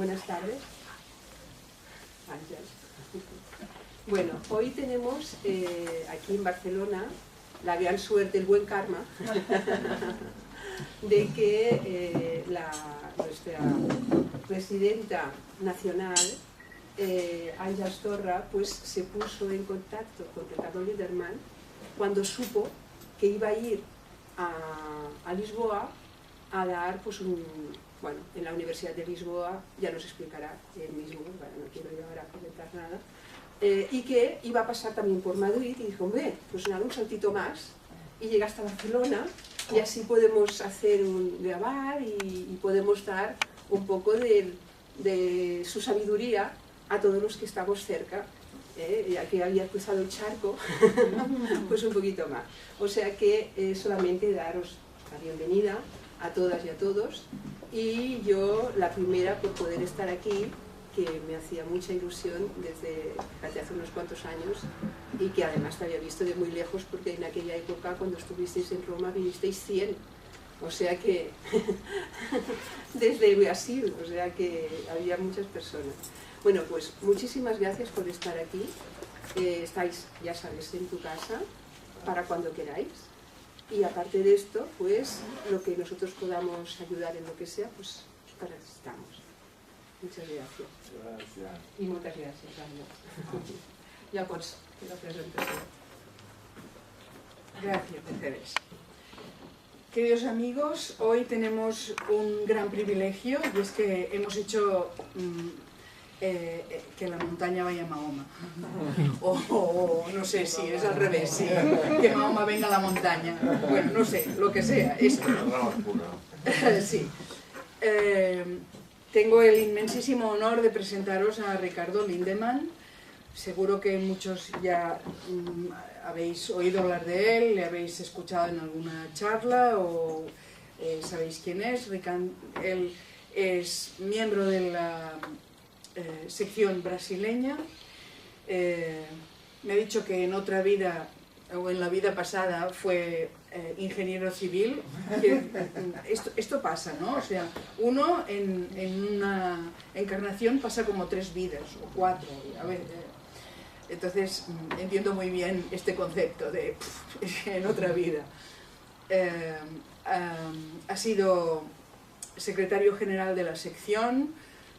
Buenas tardes. Ángel. Bueno, hoy tenemos aquí en Barcelona la gran suerte, el buen karma, de que nuestra presidenta nacional, Àngels Torra, pues se puso en contacto con Ricardo Lindemann cuando supo que iba a ir a Lisboa a dar pues bueno, en la Universidad de Lisboa, ya nos explicará él mismo, bueno, no quiero yo ahora comentar nada, y que iba a pasar también por Madrid y dijo, hombre, pues nada, un saltito más y llega hasta Barcelona y así podemos hacer grabar y podemos dar un poco de su sabiduría a todos los que estamos cerca, ya que había cruzado el charco, pues un poquito más. O sea que solamente daros la bienvenida a todas y a todos, y yo la primera por poder estar aquí, que me hacía mucha ilusión desde hace unos cuantos años y que además te había visto de muy lejos porque en aquella época cuando estuvisteis en Roma vinisteis 100, o sea que desde Brasil, o sea que había muchas personas. Bueno, pues muchísimas gracias por estar aquí, estáis, ya sabes, en tu casa para cuando queráis. Y aparte de esto, pues lo que nosotros podamos ayudar en lo que sea, pues para eso estamos. Muchas gracias. Gracias. Y muchas gracias, Àngels. Ja pots fer la presentació. Gracias, Mercedes. Queridos amigos, hoy tenemos un gran privilegio y es que hemos hecho que la montaña vaya a Mahoma. O no sé si es al revés, sí, que Mahoma venga a la montaña. Bueno, no sé, lo que sea. Esto. Sí. Tengo el inmensísimo honor de presentaros a Ricardo Lindemann. Seguro que muchos ya habéis oído hablar de él, le habéis escuchado en alguna charla o sabéis quién es. Él es miembro de la sección brasileña. Me ha dicho que en otra vida o en la vida pasada fue ingeniero civil. Esto pasa, ¿no? O sea, uno en una encarnación pasa como 3 vidas o 4. A ver, entonces entiendo muy bien este concepto de en otra vida. Ha sido secretario general de la sección,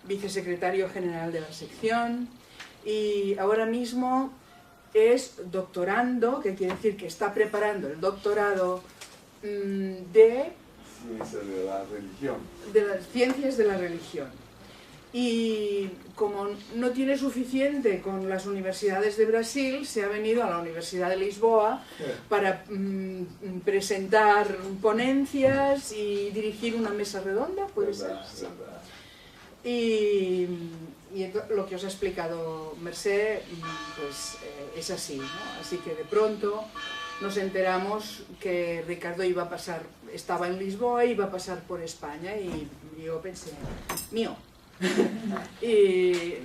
vicesecretario general de la sección y ahora mismo es doctorando, que quiere decir que está preparando el doctorado de las ciencias de la religión. Y como no tiene suficiente con las universidades de Brasil, se ha venido a la Universidad de Lisboa para presentar ponencias y dirigir una mesa redonda, ¿puede ser? Sí. Y lo que os ha explicado Mercé, pues es así, ¿no? Así que de pronto nos enteramos que Ricardo iba a pasar, estaba en Lisboa y iba a pasar por España y yo pensé, mío. Y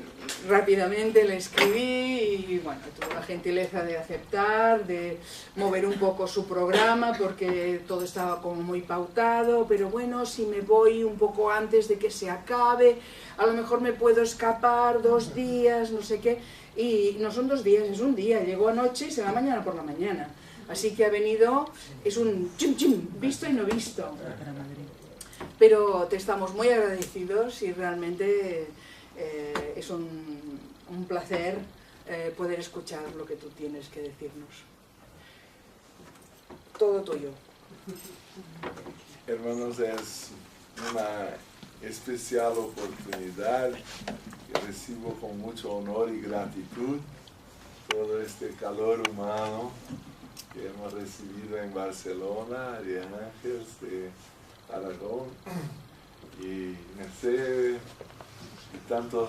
rápidamente le escribí y bueno, tuvo la gentileza de aceptar, de mover un poco su programa porque todo estaba como muy pautado, pero bueno, si me voy un poco antes de que se acabe, a lo mejor me puedo escapar 2 días, no sé qué, y no son 2 días, es un día, llegó anoche y se va mañana por la mañana, así que ha venido, es un chum chum, visto y no visto. Pero te estamos muy agradecidos y realmente es un placer poder escuchar lo que tú tienes que decirnos. Todo tuyo. Hermanos, es una especial oportunidad que recibo con mucho honor y gratitud todo este calor humano que hemos recibido en Barcelona, de Ángeles, de Aragón y Mercedes y tantos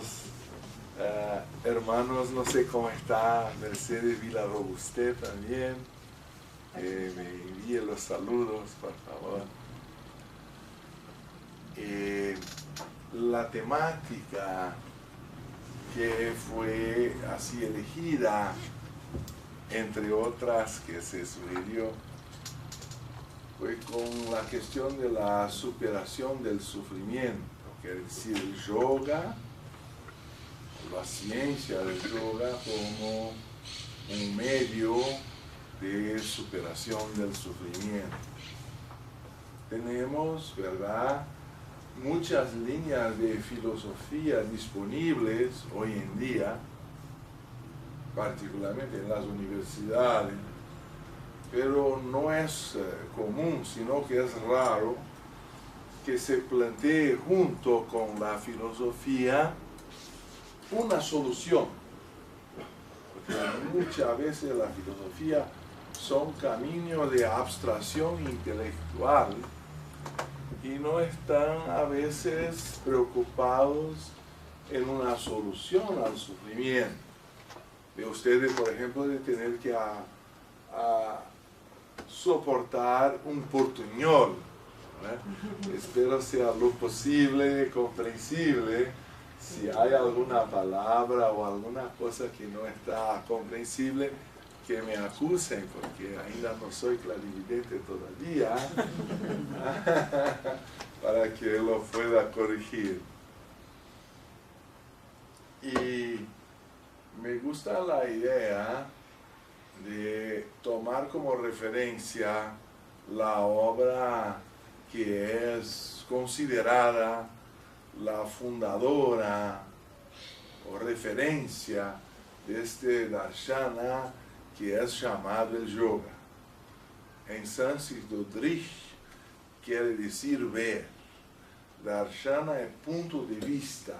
hermanos, no sé cómo está Mercedes Villarrobusté también, me envíe los saludos por favor. La temática que fue así elegida, entre otras que se sugirió, fue con la cuestión de la superación del sufrimiento. quiere decir yoga, la ciencia del yoga como un medio de superación del sufrimiento. Tenemos, ¿verdad?, muchas líneas de filosofía disponibles hoy en día, particularmente en las universidades, pero no es común, sino que es raro que se plantee junto con la filosofía una solución, porque muchas veces la filosofía son caminos de abstracción intelectual y no están a veces preocupados en una solución al sufrimiento. De ustedes, por ejemplo, de tener que soportar un portuñol, ¿no? Espero sea lo posible comprensible. Si hay alguna palabra o alguna cosa que no está comprensible, que me acusen, porque ainda no soy clarividente todavía, para que lo pueda corregir. Y me gusta la idea de tomar como referencia la obra que es considerada la fundadora o referencia de este darshana que es llamado el yoga. En sánscrito, drish quiere decir ver. Darshana es punto de vista.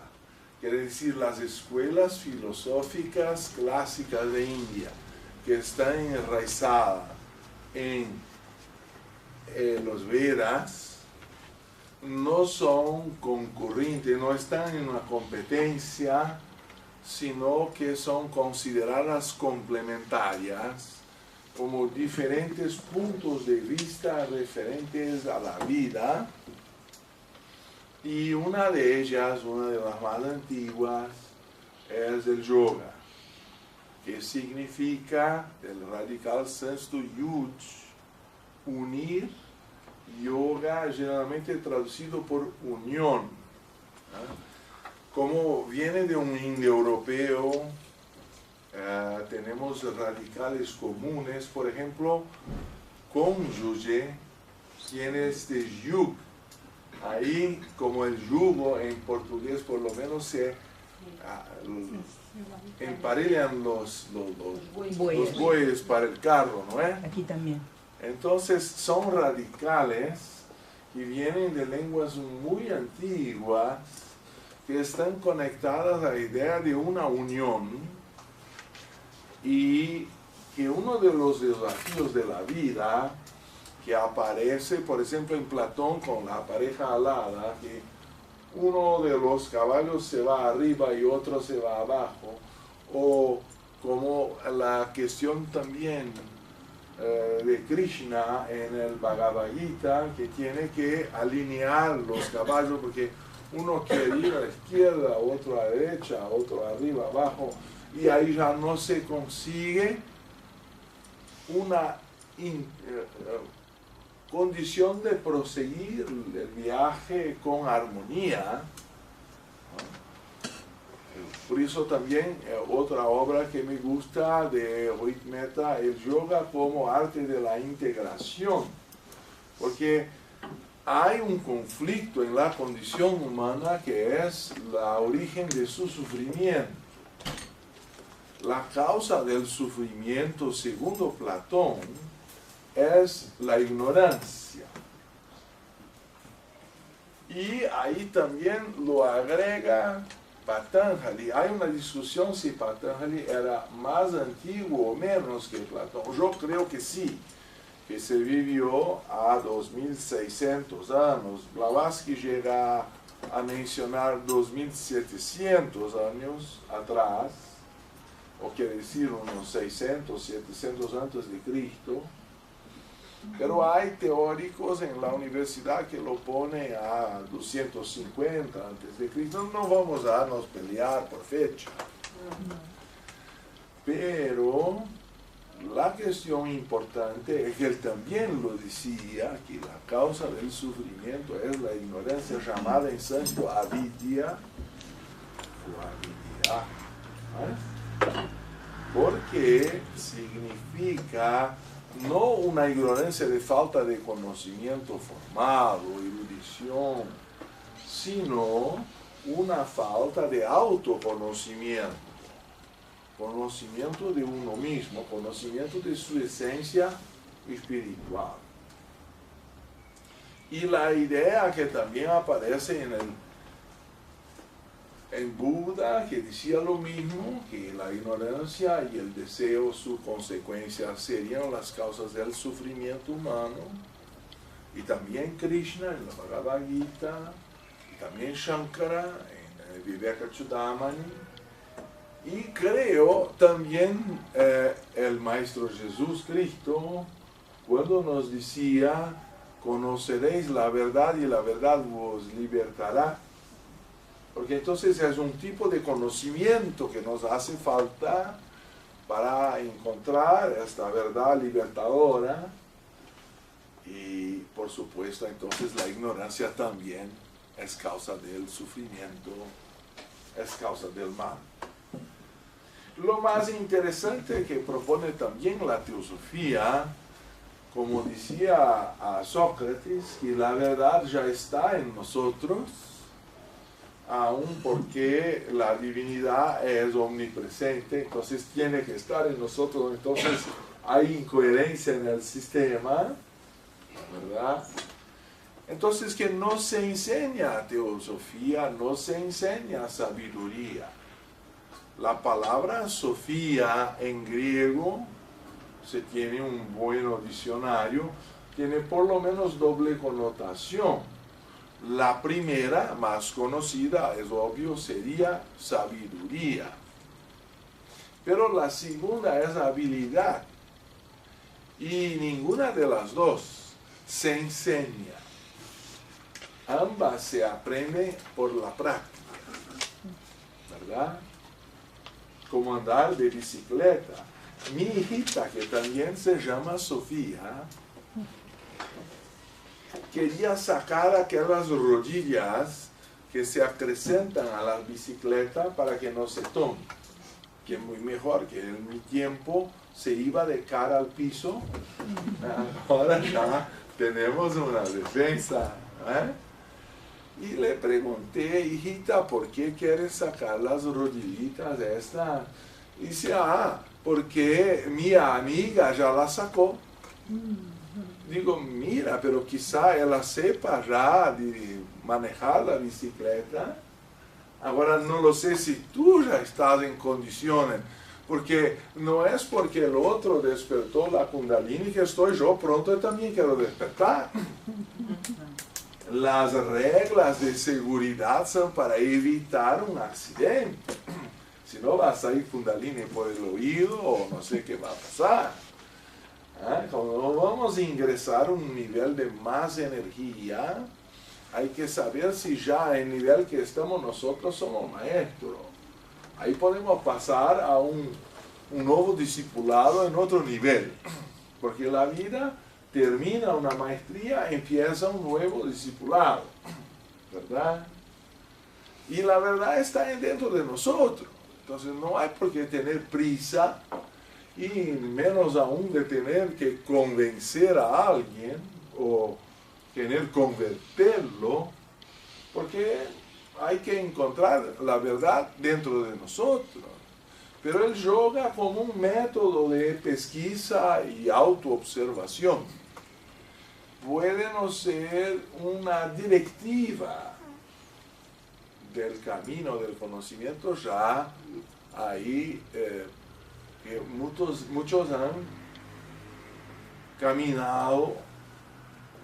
Quiere decir las escuelas filosóficas clásicas de India, que están enraizadas en los Vedas, no son concurrentes, no están en una competencia, sino que son consideradas complementarias como diferentes puntos de vista referentes a la vida. Y una de ellas, una de las más antiguas, es el yoga, que significa, el radical sánscrito yud, unir, yoga generalmente traducido por unión, ¿no? Como viene de un indoeuropeo, tenemos radicales comunes, por ejemplo, cónyuge, tiene este yug. Ahí, como el yugo en portugués, por lo menos se emparellan los bueyes para el carro, ¿no es? Aquí también. Entonces, son radicales y vienen de lenguas muy antiguas que están conectadas a la idea de una unión, y que uno de los desafíos de la vida que aparece, por ejemplo, en Platón con la pareja alada, que uno de los caballos se va arriba y otro se va abajo, o como la cuestión también de Krishna en el Bhagavad Gita, que tiene que alinear los caballos, porque uno quiere ir a la izquierda, otro a la derecha, otro arriba, abajo, y ahí ya no se consigue una condición de proseguir el viaje con armonía. Por eso también otra obra que me gusta de Rohit Mehta, el yoga como arte de la integración, porque hay un conflicto en la condición humana que es la origen de su sufrimiento. La causa del sufrimiento, según Platón, es la ignorancia. Y ahí también lo agrega Patanjali. Hay una discusión si Patanjali era más antiguo o menos que Platón. Yo creo que sí, que se vivió a 2600 años. Blavatsky llega a mencionar 2700 años atrás, o quiere decir unos 600, 700 antes de Cristo. Pero hay teóricos en la universidad que lo ponen a 250 antes de Cristo. No vamos a darnos pelear por fecha. Pero la cuestión importante es que él también lo decía, que la causa del sufrimiento es la ignorancia llamada en sánscrito avidya o avidya, porque significa no una ignorancia de falta de conocimiento formal o erudición, sino una falta de autoconocimiento, conocimiento de uno mismo, conocimiento de su esencia espiritual. Y la idea que también aparece en Buda, que decía lo mismo, que la ignorancia y el deseo, su consecuencia, serían las causas del sufrimiento humano, y también Krishna en la Bhagavad Gita, y también Shankara en el Vivekachudamani, y creo también el Maestro Jesús Cristo, cuando nos decía, conoceréis la verdad y la verdad vos libertará. Porque entonces es un tipo de conocimiento que nos hace falta para encontrar esta verdad libertadora. Y por supuesto entonces la ignorancia también es causa del sufrimiento, es causa del mal. Lo más interesante que propone también la teosofía, como decía a Sócrates, que la verdad ya está en nosotros, aun porque la divinidad es omnipresente, entonces tiene que estar en nosotros, entonces hay incoherencia en el sistema, ¿verdad? Entonces que no se enseña teosofía, no se enseña sabiduría. La palabra Sofía en griego, se tiene un buen diccionario, tiene por lo menos doble connotación. La primera, más conocida, es obvio, sería sabiduría. Pero la segunda es habilidad. Y ninguna de las dos se enseña. Ambas se aprenden por la práctica, ¿verdad? Como andar de bicicleta. Mi hijita, que también se llama Sofía, quería sacar aquellas rodillas que se acrecentan a la bicicleta para que no se tome. Que es muy mejor, que en mi tiempo se iba de cara al piso. Ahora ya tenemos una defensa, ¿eh? Y le pregunté, hijita, ¿por qué quieres sacar las rodillitas de esta? Y dice, porque mi amiga ya la sacó. Digo, mira, pero quizá ella sepa ya de manejar la bicicleta. Ahora no lo sé si tú ya estás en condiciones, porque no es porque el otro despertó la Kundalini que estoy yo pronto y también quiero despertar. Las reglas de seguridad son para evitar un accidente. Si no va a salir Kundalini por el oído o no sé qué va a pasar. Cuando vamos a ingresar a un nivel de más energía, hay que saber si ya en el nivel que estamos nosotros somos maestros. Ahí podemos pasar a un nuevo discipulado en otro nivel. Porque la vida termina una maestría, empieza un nuevo discipulado, ¿verdad? Y la verdad está dentro de nosotros. Entonces no hay por qué tener prisa y menos aún de tener que convencer a alguien o querer convertirlo, porque hay que encontrar la verdad dentro de nosotros. Pero el yoga como un método de pesquisa y autoobservación puede no ser una directiva del camino del conocimiento. Ya ahí que muchos han caminado,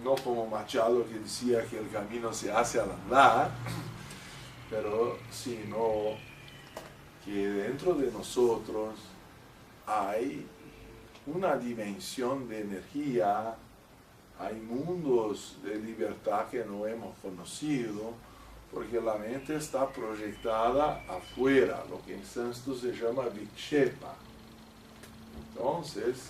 no como Machado que decía que el camino se hace al andar, pero sino que dentro de nosotros hay una dimensión de energía, hay mundos de libertad que no hemos conocido, porque la mente está proyectada afuera, lo que en sánscrito se llama vikshepa. Entonces,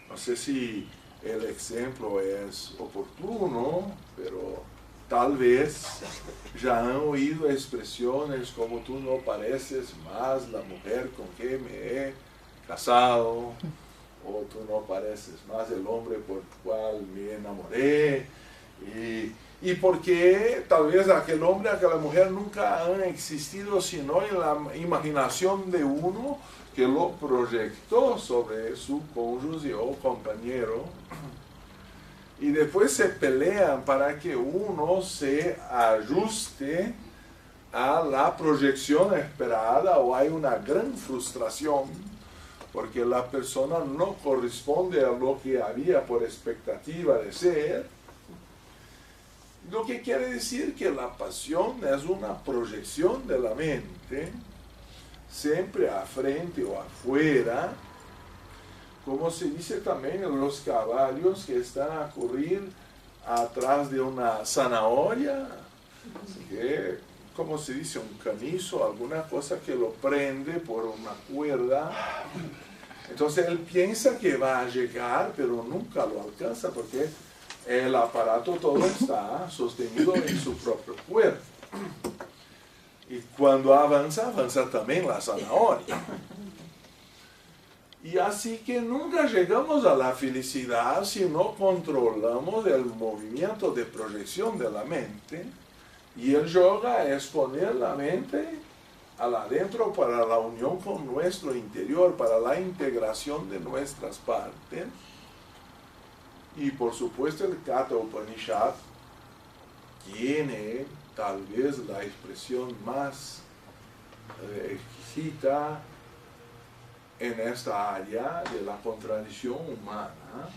no sé si el ejemplo es oportuno, pero tal vez ya han oído expresiones como tú no pareces más la mujer con que me he casado, o tú no pareces más el hombre por el cual me enamoré, y porque tal vez aquel hombre, aquella mujer nunca han existido sino en la imaginación de uno que lo proyectó sobre su cónyuge o compañero, y después se pelean para que uno se ajuste a la proyección esperada, o hay una gran frustración porque la persona no corresponde a lo que había por expectativa de ser. Lo que quiere decir que la pasión es una proyección de la mente, siempre a frente o afuera, como se dice también en los caballos que están a correr atrás de una zanahoria, que, como se dice, un canizo, alguna cosa que lo prende por una cuerda. Entonces él piensa que va a llegar, pero nunca lo alcanza porque el aparato todo está sostenido en su propio cuerpo. Y cuando avanza, avanza también la zanahoria. Y así que nunca llegamos a la felicidad si no controlamos el movimiento de proyección de la mente. Y el yoga es poner la mente al adentro para la unión con nuestro interior, para la integración de nuestras partes. Y por supuesto el Katha Upanishad tiene tal vez la expresión más exquisita en esta área de la contradicción humana,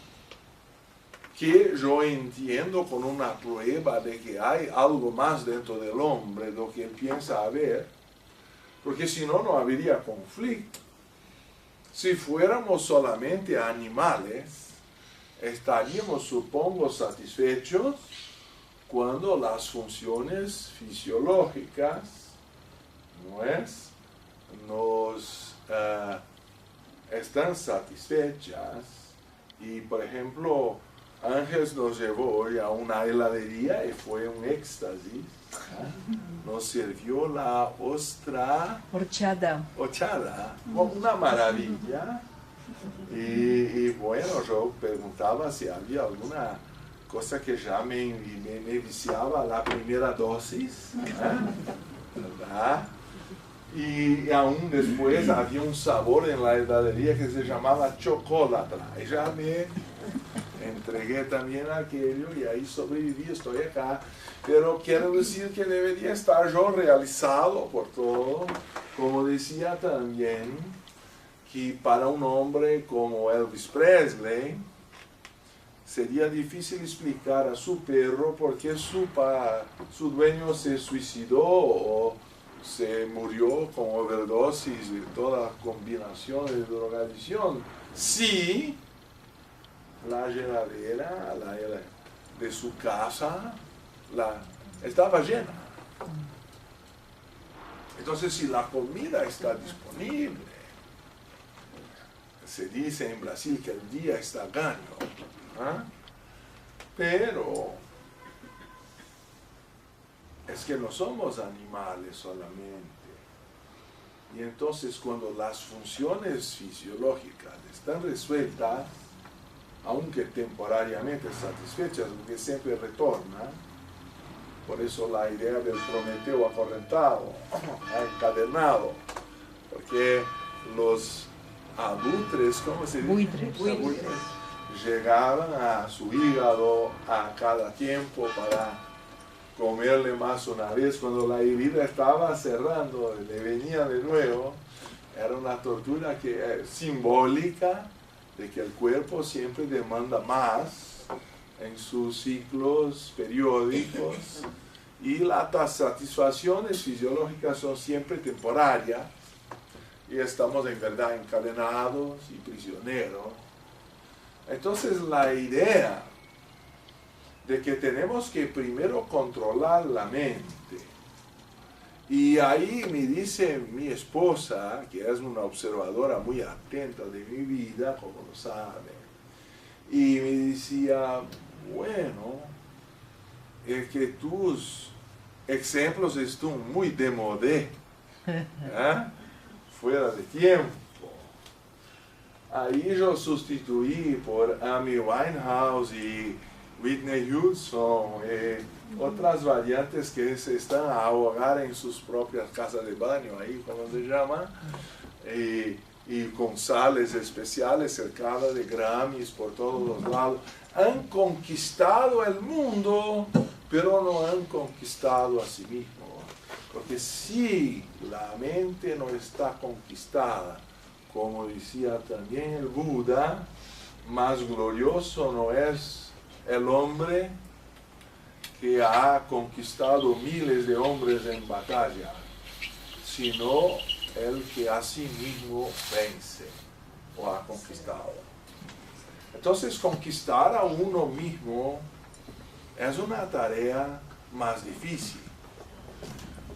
que yo entiendo con una prueba de que hay algo más dentro del hombre de lo que él piensa haber, porque si no, no habría conflicto. Si fuéramos solamente animales, estaríamos, supongo, satisfechos cuando las funciones fisiológicas nos están satisfechas. Y por ejemplo, Ángeles nos llevó hoy a una heladería y fue un éxtasis. Nos sirvió la ostra horchata, una maravilla. Y bueno, yo preguntaba si había alguna cosa que ya me viciaba la primera dosis, ¿verdad? Y aún después había un sabor en la heladería que se llamaba chocolatra. Y ya me entregué también a aquello y ahí sobreviví, estoy acá. Pero quiero decir que debería estar yo realizado por todo. Como decía también, que para un hombre como Elvis Presley sería difícil explicar a su perro por qué su dueño se suicidó o se murió con overdosis y toda combinación de drogadicción, si la heladera de su casa estaba llena. Entonces, si la comida está disponible, se dice en Brasil que el día está ganho, pero es que no somos animales solamente. Y entonces cuando las funciones fisiológicas están resueltas, aunque temporariamente satisfechas, porque siempre retornan, por eso la idea del Prometeo acorrentado, encadenado, porque los abutres, ¿cómo se dice? Buitres. Llegaban a su hígado a cada tiempo para comerle más una vez. Cuando la herida estaba cerrando, le venía de nuevo. Era una tortura simbólica de que el cuerpo siempre demanda más en sus ciclos periódicos y las satisfacciones fisiológicas son siempre temporarias y estamos en verdad encadenados y prisioneros. Entonces la idea de que tenemos que primero controlar la mente, y ahí me dice mi esposa, que es una observadora muy atenta de mi vida, como lo sabe, y me decía, bueno, es que tus ejemplos están muy de modé, fuera de tiempo. Ahí yo sustituí por Amy Winehouse y Whitney Houston, otras variantes que se están a ahogar en sus propias casas de baño, ahí como se llama, y con sales especiales cercadas de Grammys por todos los lados. Han conquistado el mundo, pero no han conquistado a sí mismos. Porque si la mente no está conquistada, como decía también el Buda, más glorioso no es el hombre que ha conquistado miles de hombres en batalla, sino el que a sí mismo vence o ha conquistado. Entonces, conquistar a uno mismo es una tarea más difícil.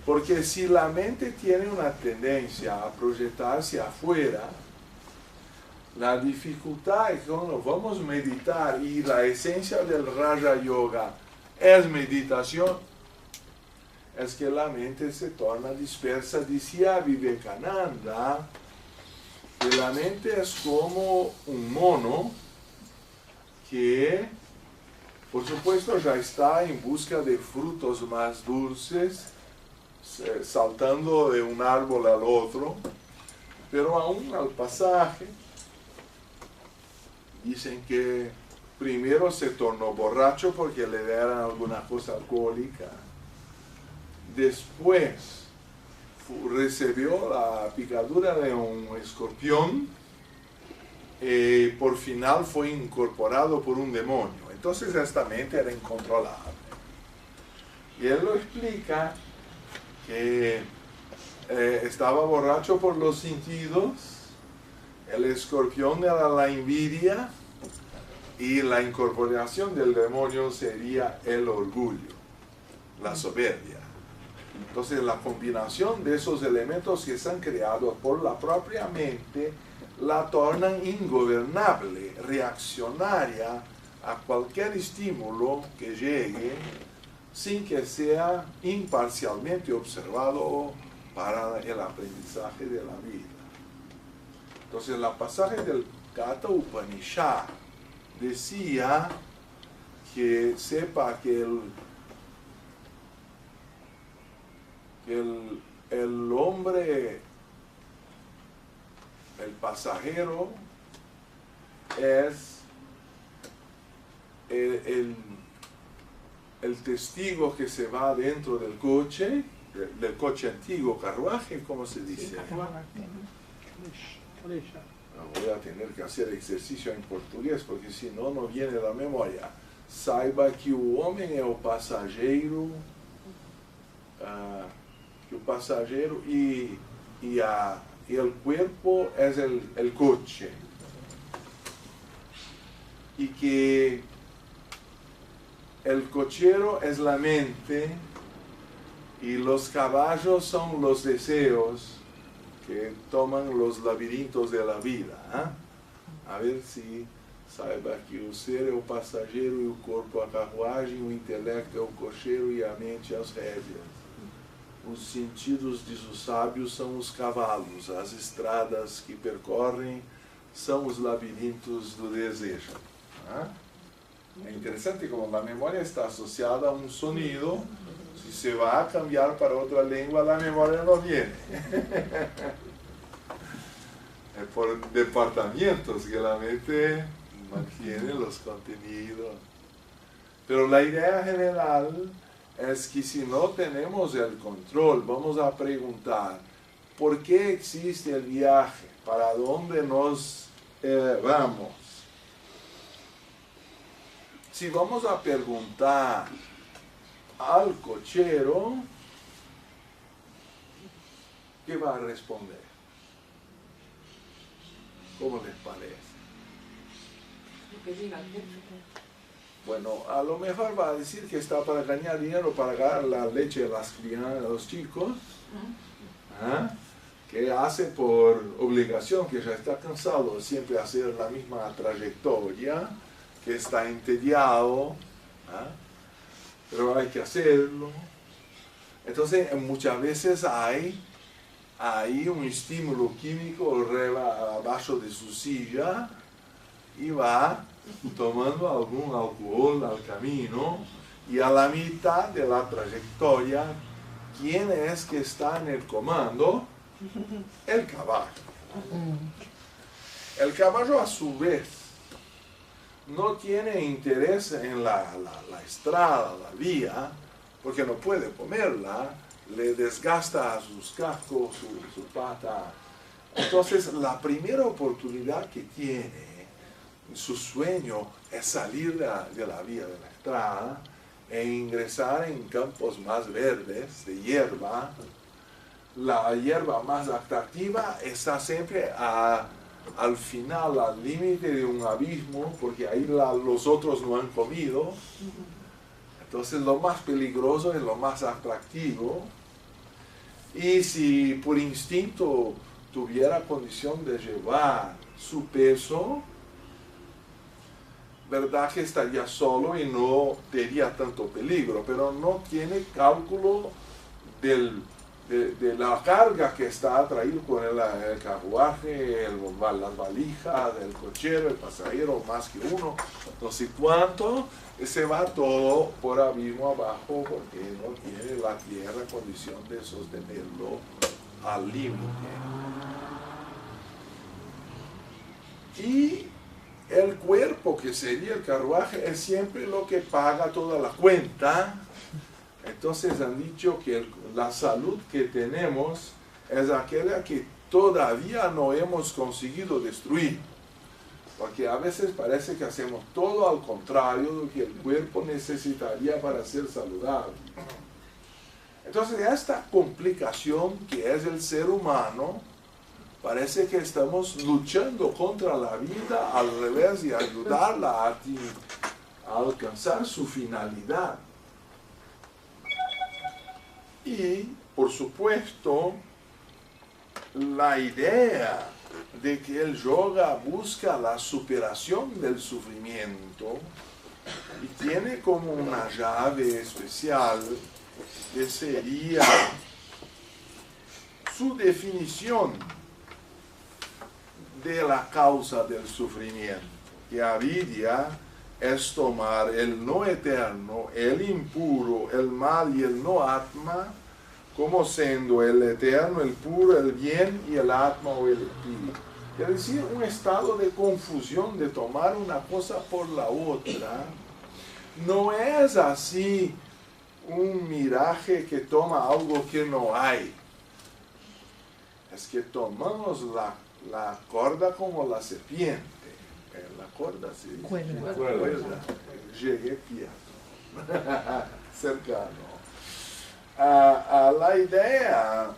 Porque si la mente tiene una tendencia a proyectarse afuera, la dificultad es que cuando vamos a meditar, y la esencia del Raja Yoga es meditación, es que la mente se torna dispersa. Decía Vivekananda que la mente es como un mono que, por supuesto, ya está en busca de frutos más dulces, saltando de un árbol al otro, pero aún al pasaje dicen que primero se tornó borracho porque le dieron alguna cosa alcohólica, después recibió la picadura de un escorpión y por final fue incorporado por un demonio. Entonces esta mente era incontrolable. Y él lo explica que estaba borracho por los sentidos, el escorpión era la envidia y la incorporación del demonio sería el orgullo, la soberbia. Entonces la combinación de esos elementos que se han creado por la propia mente la tornan ingobernable, reaccionaria a cualquier estímulo que llegue, sin que sea imparcialmente observado para el aprendizaje de la vida. Entonces, el pasaje del Katha Upanishad decía que sepa que el hombre, el pasajero, es el testigo que se va dentro del coche antiguo, carruaje, ¿cómo se dice? Voy a tener que hacer ejercicio en portugués, porque si no, no viene la memoria. Saiba que o homem é o passageiro, y el cuerpo es el coche. Y que el cochero es la mente y los caballos son los deseos que toman los laberintos de la vida. A ver si saiba que o ser é o passageiro e o corpo a carruagem, o intelecto é o cocheiro e a mente as rédeas. Os sentidos, diz o sábio, são os cavalos, as estradas que percorrem são os labirintos do desejo. É interessante como a memória está associada a um sonido. Si se va a cambiar para otra lengua, la memoria no viene. Es por departamentos que la mente mantiene los contenidos. Pero la idea general es que si no tenemos el control, vamos a preguntar, ¿por qué existe el viaje? ¿Para dónde nos vamos? Si vamos a preguntar al cochero, ¿qué va a responder? ¿Cómo les parece? Bueno, a lo mejor va a decir que está para ganar dinero, para ganar la leche de las crianzas, de los chicos, que hace por obligación, que ya está cansado de siempre hacer la misma trayectoria, que está entediado, pero hay que hacerlo. Entonces muchas veces hay un estímulo químico abajo de su silla y va tomando algún alcohol al camino, y a la mitad de la trayectoria, ¿quién es que está en el comando? El caballo. El caballo, a su vez, no tiene interés en la estrada, la vía, porque no puede comerla, le desgasta sus cascos, su pata. Entonces, la primera oportunidad que tiene, su sueño, es salir de la vía de la estrada e ingresar en campos más verdes, de hierba. La hierba más atractiva está siempre al final, al límite de un abismo, porque ahí los otros no han comido. Entonces lo más peligroso es lo más atractivo. Y si por instinto tuviera condición de llevar su peso, verdad que estaría solo y no tendría tanto peligro, pero no tiene cálculo de la carga que está atraído con el carruaje, las valijas, el cochero, el pasajero, más que uno, no sé cuánto, se va todo por abismo abajo porque no tiene la tierra condición de sostenerlo al límite. Y el cuerpo, que sería el carruaje, es siempre lo que paga toda la cuenta. Entonces han dicho que la salud que tenemos es aquella que todavía no hemos conseguido destruir. Porque a veces parece que hacemos todo al contrario de lo que el cuerpo necesitaría para ser saludable. Entonces esta complicación que es el ser humano, parece que estamos luchando contra la vida al revés de ayudarla a alcanzar su finalidad. Y, por supuesto, la idea de que el yoga busca la superación del sufrimiento y tiene como una llave especial que sería su definición de la causa del sufrimiento, que avidya es tomar el no eterno, el impuro, el mal y el no atma, como siendo el eterno, el puro, el bien y el atma o el espíritu. Es decir, un estado de confusión, de tomar una cosa por la otra. No es así un miraje que toma algo que no hay. Es que tomamos la corda como la serpiente. La corda, sí. Cuerda. Llegué pierdo. Cercano. La idea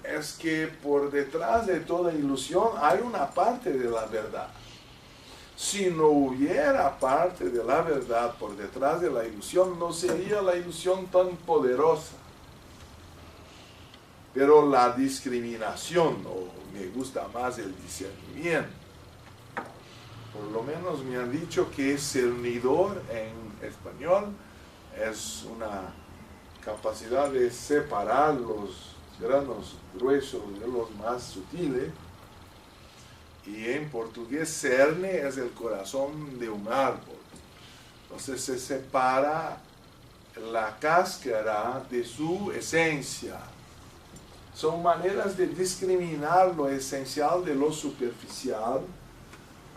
es que por detrás de toda ilusión hay una parte de la verdad. Si no hubiera parte de la verdad por detrás de la ilusión, no sería la ilusión tan poderosa. Pero la discriminación, o me gusta más el discernimiento, por lo menos me han dicho que cernidor en español es una capacidad de separar los granos gruesos de los más sutiles, y en portugués cerne es el corazón de un árbol. Entonces se separa la cáscara de su esencia. Son maneras de discriminar lo esencial de lo superficial,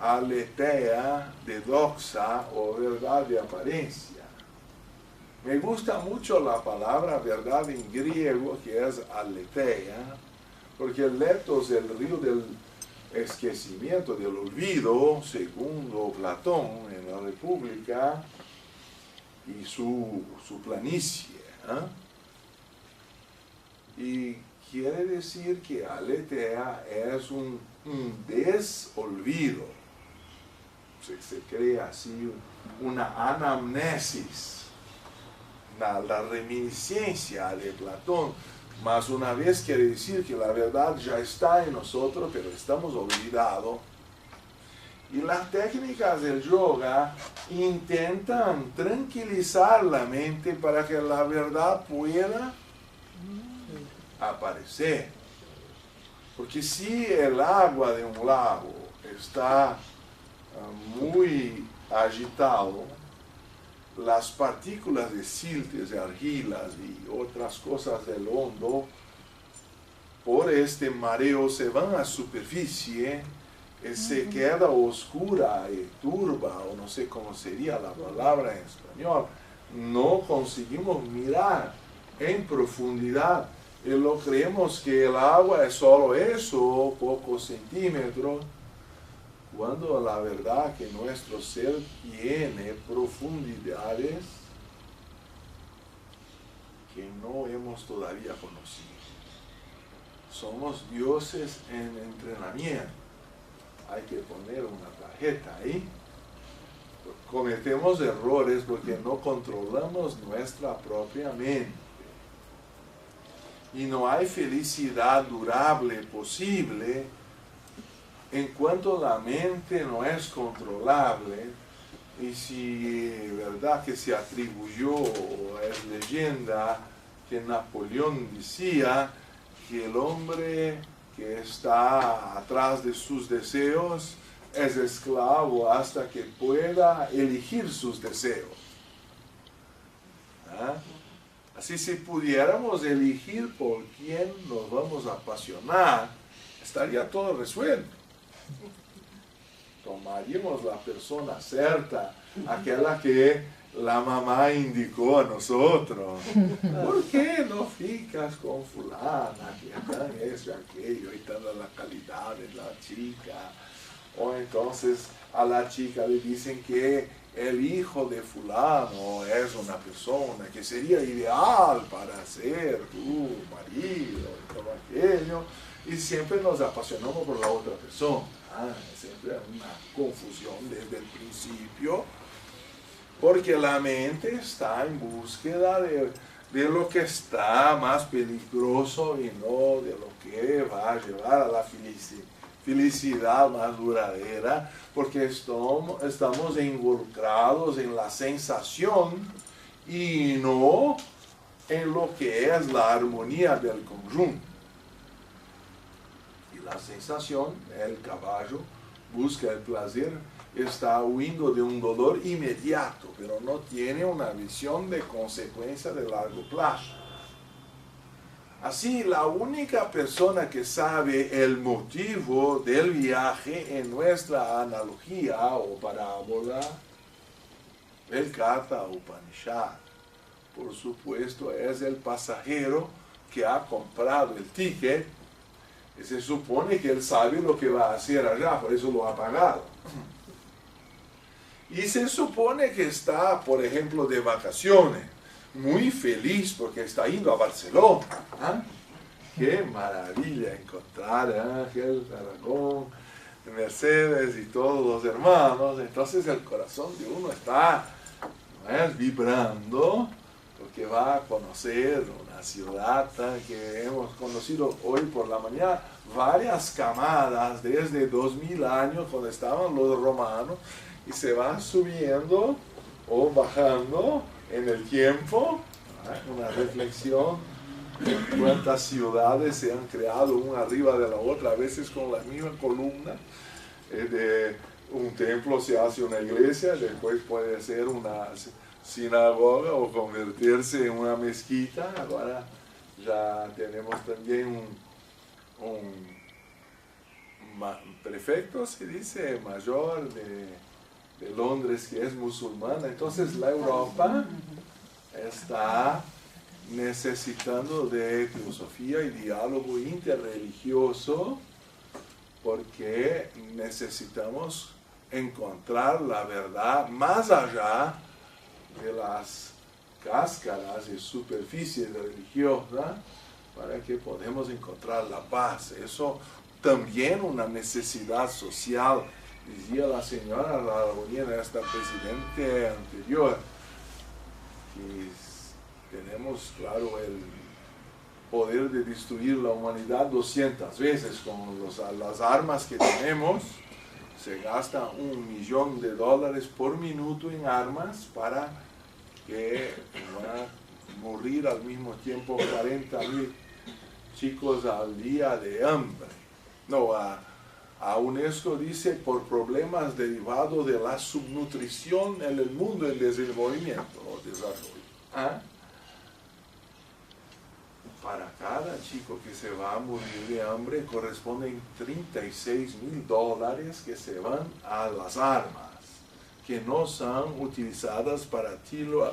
aletheia de doxa o verdad de apariencia. Me gusta mucho la palabra verdad en griego, que es aletheia, porque el letos es el río del esquecimiento, del olvido, según Platón en la República, y su planicie. Y quiere decir que aletheia es un desolvido. Se crea así una anamnesis, la reminiscencia de Platón. Más una vez quiere decir que la verdad ya está en nosotros, pero estamos olvidados. Y las técnicas del yoga intentan tranquilizar la mente para que la verdad pueda aparecer. Porque si el agua de un lago está muy agitado, las partículas de siltes, de argilas y otras cosas del hondo, por este mareo se van a la superficie y se queda oscura y turba, o no sé cómo sería la palabra en español. No conseguimos mirar en profundidad y lo creemos que el agua es solo eso, pocos centímetros, cuando la verdad que nuestro ser tiene profundidades que no hemos todavía conocido. Somos dioses en entrenamiento. Hay que poner una tarjeta ahí. Cometemos errores porque no controlamos nuestra propia mente. Y no hay felicidad durable posible en cuanto la mente no es controlable. Y si verdad que se atribuyó, es leyenda, que Napoleón decía que el hombre que está atrás de sus deseos es esclavo hasta que pueda elegir sus deseos. ¿Ah? Así, si pudiéramos elegir por quién nos vamos a apasionar, estaría todo resuelto. Tomaríamos la persona cierta, aquella que la mamá indicó a nosotros. ¿Por qué no ficas con fulana, que tan eso y aquello, y toda la calidad de la chica? O entonces a la chica le dicen que el hijo de fulano es una persona que sería ideal para ser tu marido y todo aquello, y siempre nos apasionamos por la otra persona. Siempre hay una confusión desde el principio, porque la mente está en búsqueda de lo que está más peligroso y no de lo que va a llevar a la felicidad más duradera, porque estamos involucrados en la sensación y no en lo que es la armonía del conjunto. Y la sensación, el caballo busca el placer, está huyendo de un dolor inmediato, pero no tiene una visión de consecuencia de largo plazo. Así, la única persona que sabe el motivo del viaje en nuestra analogía o parábola, el Katha Upanishad, por supuesto, es el pasajero que ha comprado el ticket y se supone que él sabe lo que va a hacer allá, por eso lo ha pagado. Y se supone que está, por ejemplo, de vacaciones, muy feliz porque está yendo a Barcelona. Qué maravilla encontrar a Ángel, Aragón, Mercedes y todos los hermanos. Entonces el corazón de uno está vibrando porque va a conocer una ciudad que hemos conocido hoy por la mañana, varias camadas desde 2000 años cuando estaban los romanos, y se va subiendo o bajando en el tiempo. Una reflexión de cuántas ciudades se han creado una arriba de la otra, a veces con la misma columna. De un templo se hace una iglesia, después puede ser una sinagoga o convertirse en una mezquita. Ahora ya tenemos también un prefecto, se dice, mayor de Londres, que es musulmana. Entonces la Europa está necesitando de filosofía y diálogo interreligioso, porque necesitamos encontrar la verdad más allá de las cáscaras y superficies religiosas, para que podamos encontrar la paz. Eso también una necesidad social. Decía la señora Aragonía, esta presidente anterior, que tenemos, claro, el poder de destruir la humanidad 200 veces con las armas que tenemos. se gasta $1.000.000 por minuto en armas para que van a morir al mismo tiempo 40.000 chicos al día de hambre. No, a UNESCO dice por problemas derivados de la subnutrición en el mundo en desenvolvimiento o desarrollo. ¿Ah? Para cada chico que se va a morir de hambre corresponden $36.000 que se van a las armas, que no son utilizadas para tiro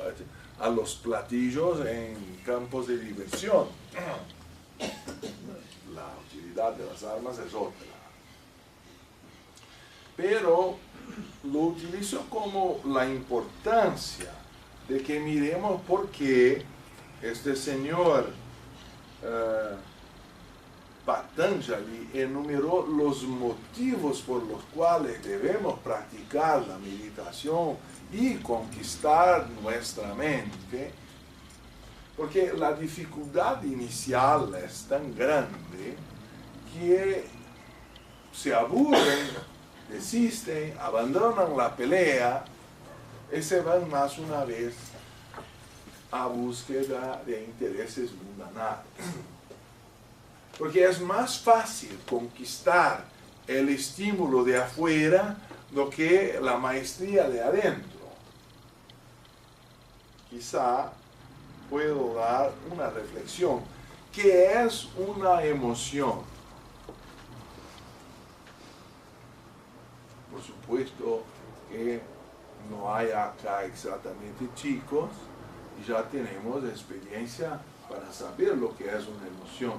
a los platillos en campos de diversión. La utilidad de las armas es otra. Pero lo utilizo como la importancia de que miremos por qué este señor Patanjali enumeró los motivos por los cuales debemos practicar la meditación y conquistar nuestra mente, porque la dificultad inicial es tan grande que se aburren, desisten, abandonan la pelea y se van más una vez a búsqueda de intereses mundanales. Porque es más fácil conquistar el estímulo de afuera do que la maestría de adentro. Quizá puedo dar una reflexión. ¿Qué es una emoción? Por supuesto que no hay acá exactamente chicos, y ya tenemos experiencia para saber lo que es una emoción.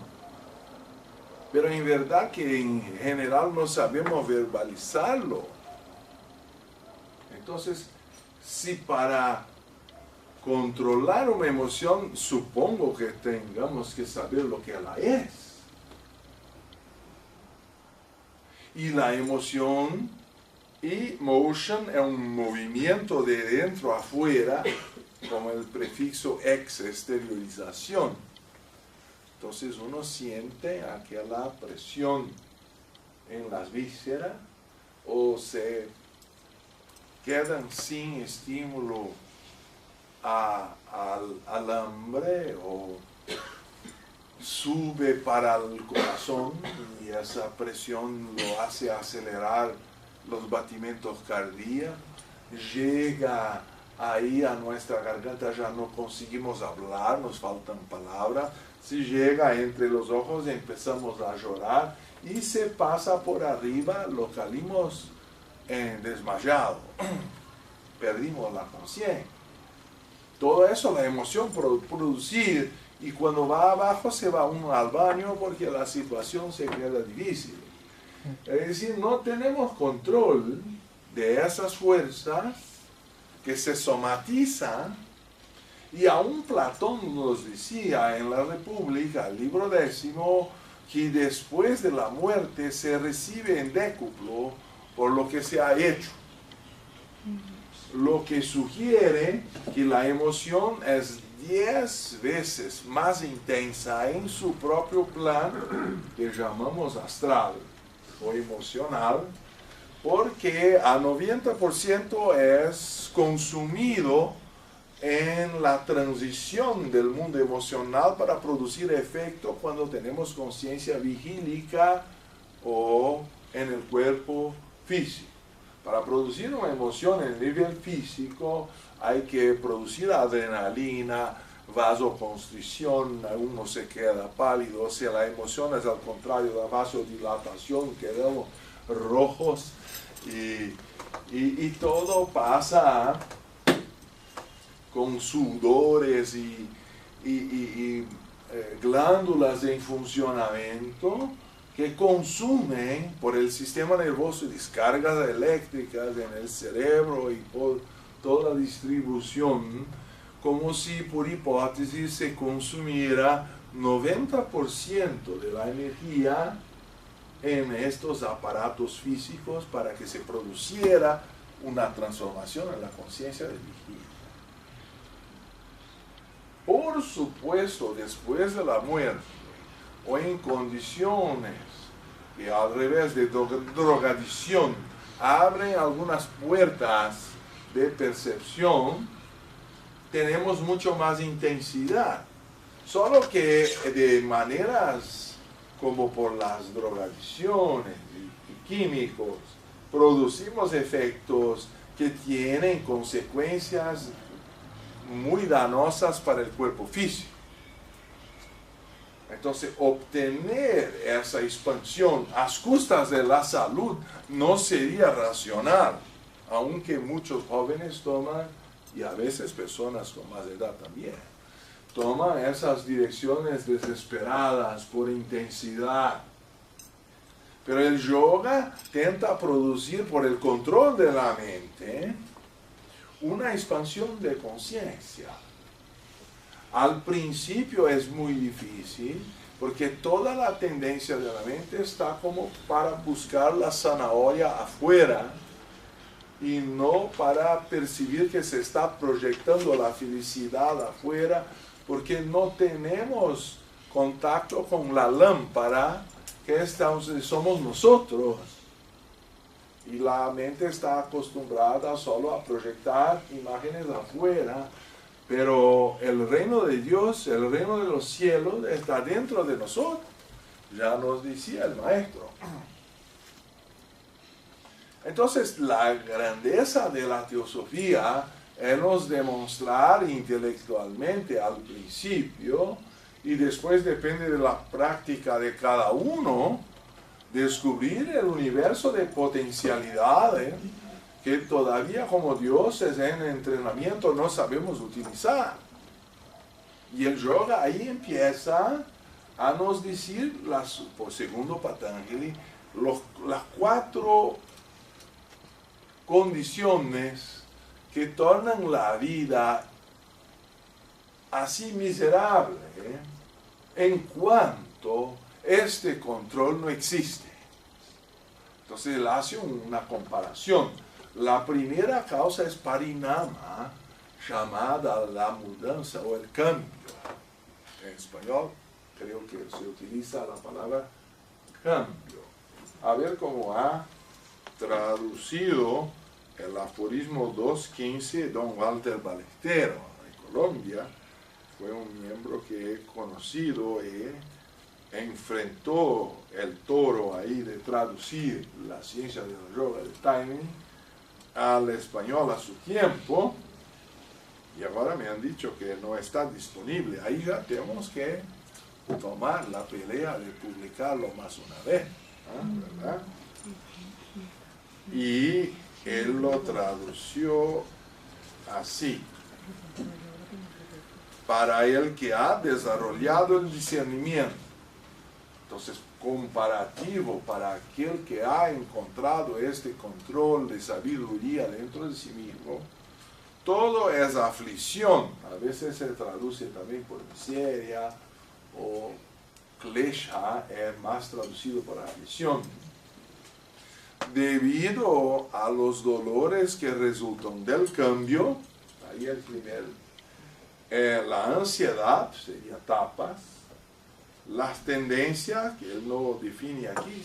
Pero en verdad que en general no sabemos verbalizarlo. Entonces, si para controlar una emoción, supongo que tengamos que saber lo que ella es. Y la emoción, emotion, es un movimiento de dentro a afuera, como el prefixo ex, exteriorización. Entonces uno siente aquella presión en las vísceras o se quedan sin estímulo al hambre o sube para el corazón y esa presión lo hace acelerar los batimientos cardíacos, llega ahí a nuestra garganta, ya no conseguimos hablar, nos faltan palabras, si llega entre los ojos empezamos a llorar y se pasa por arriba, lo caímos desmayado, perdimos la conciencia. Todo eso la emoción producir, y cuando va abajo se va uno al baño porque la situación se queda difícil. Es decir, no tenemos control de esas fuerzas que se somatizan, y aún Platón nos decía en la República, el libro 10, que después de la muerte se recibe en décuplo por lo que se ha hecho. Lo que sugiere que la emoción es 10 veces más intensa en su propio plan, que llamamos astral o emocional, porque a 90% es consumido en la transición del mundo emocional para producir efecto cuando tenemos conciencia vigílica o en el cuerpo físico. Para producir una emoción en el nivel físico hay que producir adrenalina, vasoconstricción, uno se queda pálido, o sea, la emoción es al contrario, la vasodilatación, quedamos rojos y todo pasa con sudores y glándulas en funcionamiento que consumen por el sistema nervioso descargas eléctricas en el cerebro y por toda la distribución, como si por hipótesis se consumiera 90% de la energía en estos aparatos físicos para que se produciera una transformación en la conciencia del vigilia. Por supuesto, después de la muerte, o en condiciones que al revés de drogadicción abren algunas puertas de percepción, tenemos mucho más intensidad. Solo que de maneras como por las drogadicciones y químicos, producimos efectos que tienen consecuencias muy dañosas para el cuerpo físico. Entonces, obtener esa expansión a costas de la salud no sería racional, aunque muchos jóvenes toman, y a veces personas con más edad también, toman esas direcciones desesperadas por intensidad. Pero el yoga tenta producir por el control de la mente una expansión de conciencia. Al principio es muy difícil porque toda la tendencia de la mente está como para buscar la zanahoria afuera y no para percibir que se está proyectando la felicidad afuera, porque no tenemos contacto con la lámpara que somos nosotros. Y la mente está acostumbrada solo a proyectar imágenes afuera, pero el reino de Dios, el reino de los cielos está dentro de nosotros. Ya nos decía el maestro. Entonces, la grandeza de la teosofía es nos demostrar intelectualmente al principio, y después depende de la práctica de cada uno, descubrir el universo de potencialidades que todavía como dioses en entrenamiento no sabemos utilizar. Y el yoga ahí empieza a nos decir, por segundo Patanjali, las 4 condiciones que tornan la vida así miserable, en cuanto este control no existe. Entonces él hace una comparación. La primera causa es parinama, llamada la mudanza o el cambio. En español creo que se utiliza la palabra cambio. A ver cómo ha traducido el aforismo 215 don Walter Ballesteros en Colombia. Fue un miembro que he conocido y enfrentó el toro ahí de traducir la ciencia del yoga de timing al español a su tiempo, y ahora me han dicho que no está disponible. Ahí ya tenemos que tomar la pelea de publicarlo más una vez, ¿verdad? Y él lo tradució así: para el que ha desarrollado el discernimiento. Entonces, comparativo para aquel que ha encontrado este control de sabiduría dentro de sí mismo, todo es aflicción. A veces se traduce también por miseria, o klesha es más traducido por aflicción, debido a los dolores que resultan del cambio. Ahí el primer, la ansiedad sería tapas, las tendencias, que él no define aquí,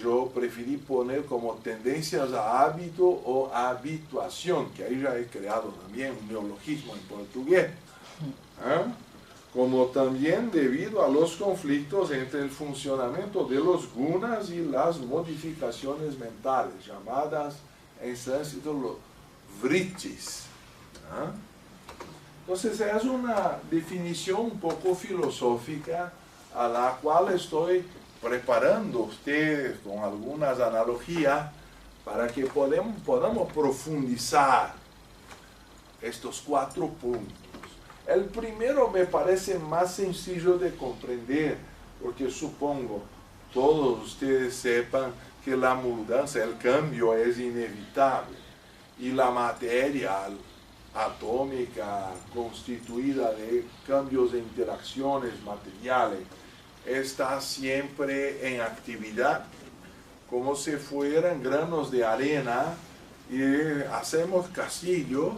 yo preferí poner como tendencias a hábito o habituación, que ahí ya he creado también un neologismo en portugués. Como también debido a los conflictos entre el funcionamiento de los gunas y las modificaciones mentales, llamadas en sánscrito los vritis. Entonces es una definición un poco filosófica a la cual estoy preparando a ustedes con algunas analogías para que podamos profundizar estos 4 puntos. El primero me parece más sencillo de comprender, porque supongo todos ustedes sepan que la mudanza, el cambio es inevitable, y la materia atómica constituida de cambios de interacciones materiales está siempre en actividad, como si fueran granos de arena, y hacemos castillos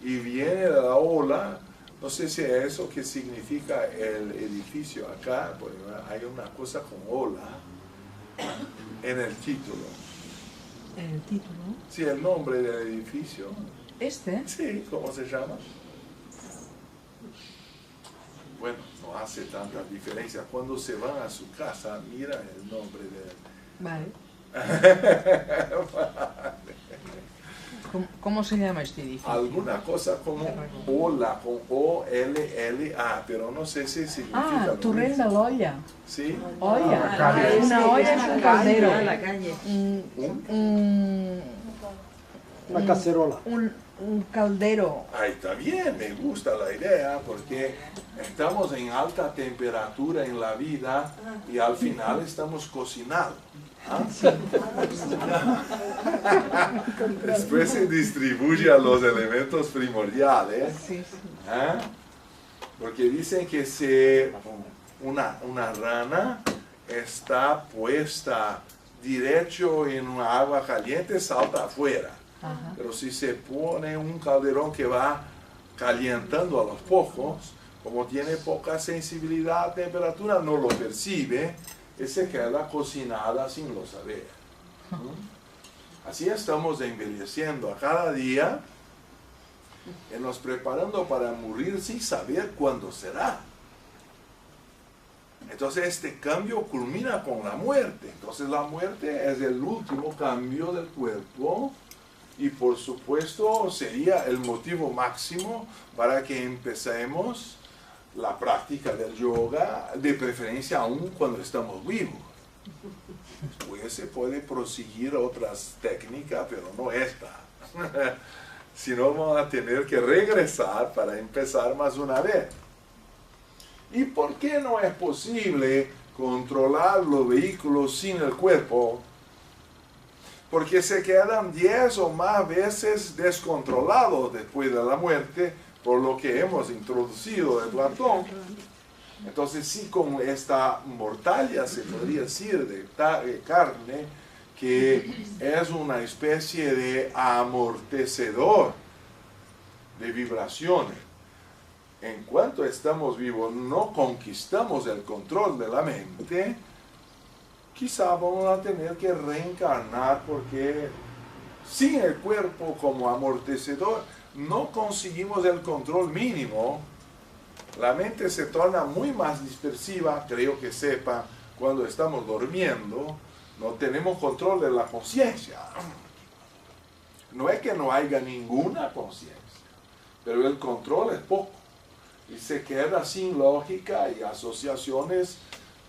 y viene la ola. No sé si es eso que significa el edificio acá, porque hay una cosa con ola en el título. El título. Sí, el nombre del edificio. ¿Este? Sí, ¿cómo se llama? Bueno, no hace tanta diferencia. Cuando se van a su casa, mira el nombre de... Vale. ¿Cómo se llama este edificio? Alguna cosa como Ola, con O-L-L-A, pero no sé si significa lo Torrent mismo. de l'Olla. ¿Sí? Olla. calle. Una olla es un caldero. La calle. Una cacerola. Un caldero. Ahí está bien, me gusta la idea, porque estamos en alta temperatura en la vida y al final estamos cocinando. ¿Ah? Después se distribuye a los elementos primordiales. Sí, sí. ¿Ah? Porque dicen que una rana está puesta derecho en una agua caliente, salta afuera. Ajá. Pero si se pone un calderón que va calentando a los pocos, como tiene poca sensibilidad a temperatura, no lo percibe y se queda cocinada sin lo saber. Así estamos envejeciendo a cada día y nos preparando para morir sin saber cuándo será. Entonces este cambio culmina con la muerte. Entonces la muerte es el último cambio del cuerpo y por supuesto sería el motivo máximo para que empecemos la práctica del yoga, de preferencia aún cuando estamos vivos. Después se puede proseguir otras técnicas, pero no esta. Si no, vamos a tener que regresar para empezar más una vez. ¿Y por qué no es posible controlar los vehículos sin el cuerpo? Porque se quedan 10 o más veces descontrolados después de la muerte, por lo que hemos introducido de Platón. Entonces sí, con esta mortalia se podría decir de carne, que es una especie de amortecedor de vibraciones. En cuanto estamos vivos, no conquistamos el control de la mente, quizá vamos a tener que reencarnar porque sin el cuerpo como amortecedor no conseguimos el control mínimo. La mente se torna muy más dispersiva, creo que sepa, cuando estamos durmiendo, no tenemos control de la conciencia. No es que no haya ninguna conciencia, pero el control es poco. Y se queda sin lógica y asociaciones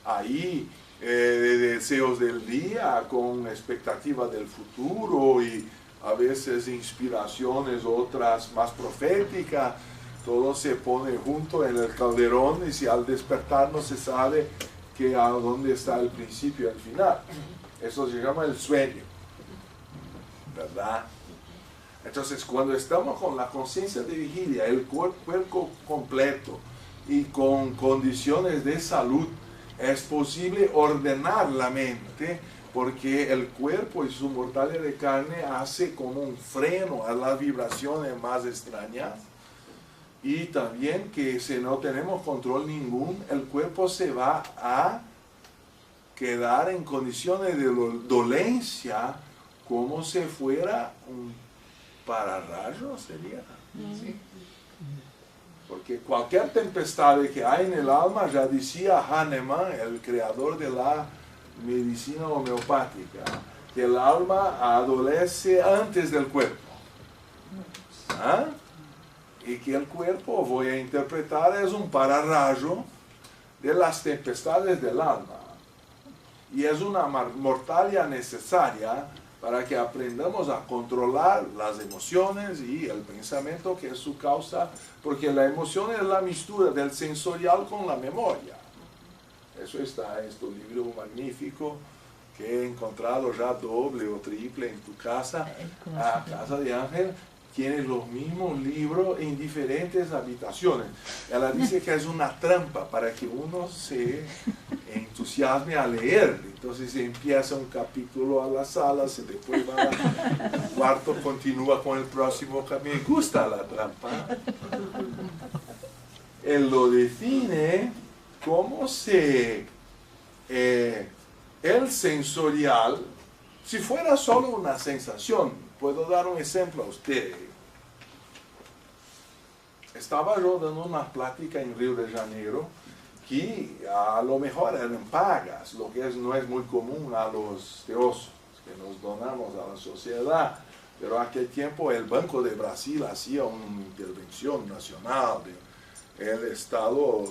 ahí de deseos del día con expectativas del futuro y a veces inspiraciones, otras más proféticas. Todo se pone junto en el calderón y si al despertar no se sabe que a dónde está el principio y el final. Eso se llama el sueño, ¿verdad? Entonces, cuando estamos con la conciencia de vigilia, el cuerpo completo y con condiciones de salud, es posible ordenar la mente porque el cuerpo y su mortalia de carne hace como un freno a las vibraciones más extrañas. Y también que si no tenemos control ningún, el cuerpo se va a quedar en condiciones de dolencia como si fuera un pararrayo, sería. Sí. Porque cualquier tempestad que hay en el alma, ya decía Hahnemann, el creador de la medicina homeopática, que el alma adolece antes del cuerpo. ¿Ah? Y que el cuerpo, voy a interpretar, es un pararrayo de las tempestades del alma. Y es una mortalia necesaria para que aprendamos a controlar las emociones y el pensamiento que es su causa, porque la emoción es la mistura del sensorial con la memoria. Eso está en este libro magnífico que he encontrado ya doble o triple en tu casa, a casa de Ángel. Tiene los mismos libros en diferentes habitaciones. Ella dice que es una trampa para que uno se entusiasme a leer. Entonces se empieza un capítulo a la sala, se después va al cuarto, continúa con el próximo. Me gusta la trampa. Él lo define como el sensorial Si fuera solo una sensación, puedo dar un ejemplo a usted. Estaba yo dando una plática en Río de Janeiro que a lo mejor eran pagas, lo que no es muy común a los teósofos que nos donamos a la sociedad, pero aquel tiempo el Banco de Brasil hacía una intervención nacional del Estado.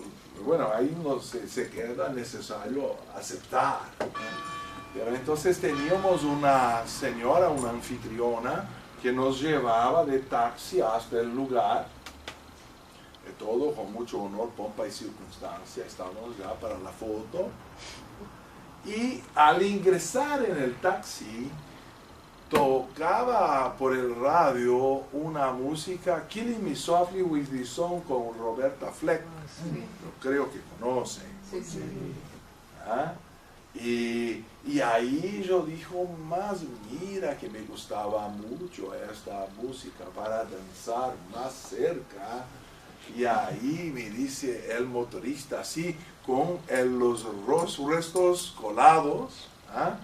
Bueno, ahí no se queda necesario aceptar. Pero entonces teníamos una señora, una anfitriona, que nos llevaba de taxi hasta el lugar. Todo con mucho honor, pompa y circunstancia. Estábamos ya para la foto. Y al ingresar en el taxi, tocaba por el radio una música, Killing Me Softly with the Sun, con Roberta Fleck. Yo creo que conocen. ¿Ah? Y ahí yo dijo, más mira que me gustaba mucho esta música para danzar más cerca. Y ahí me dice el motorista así, con los restos colados. ¿Ah?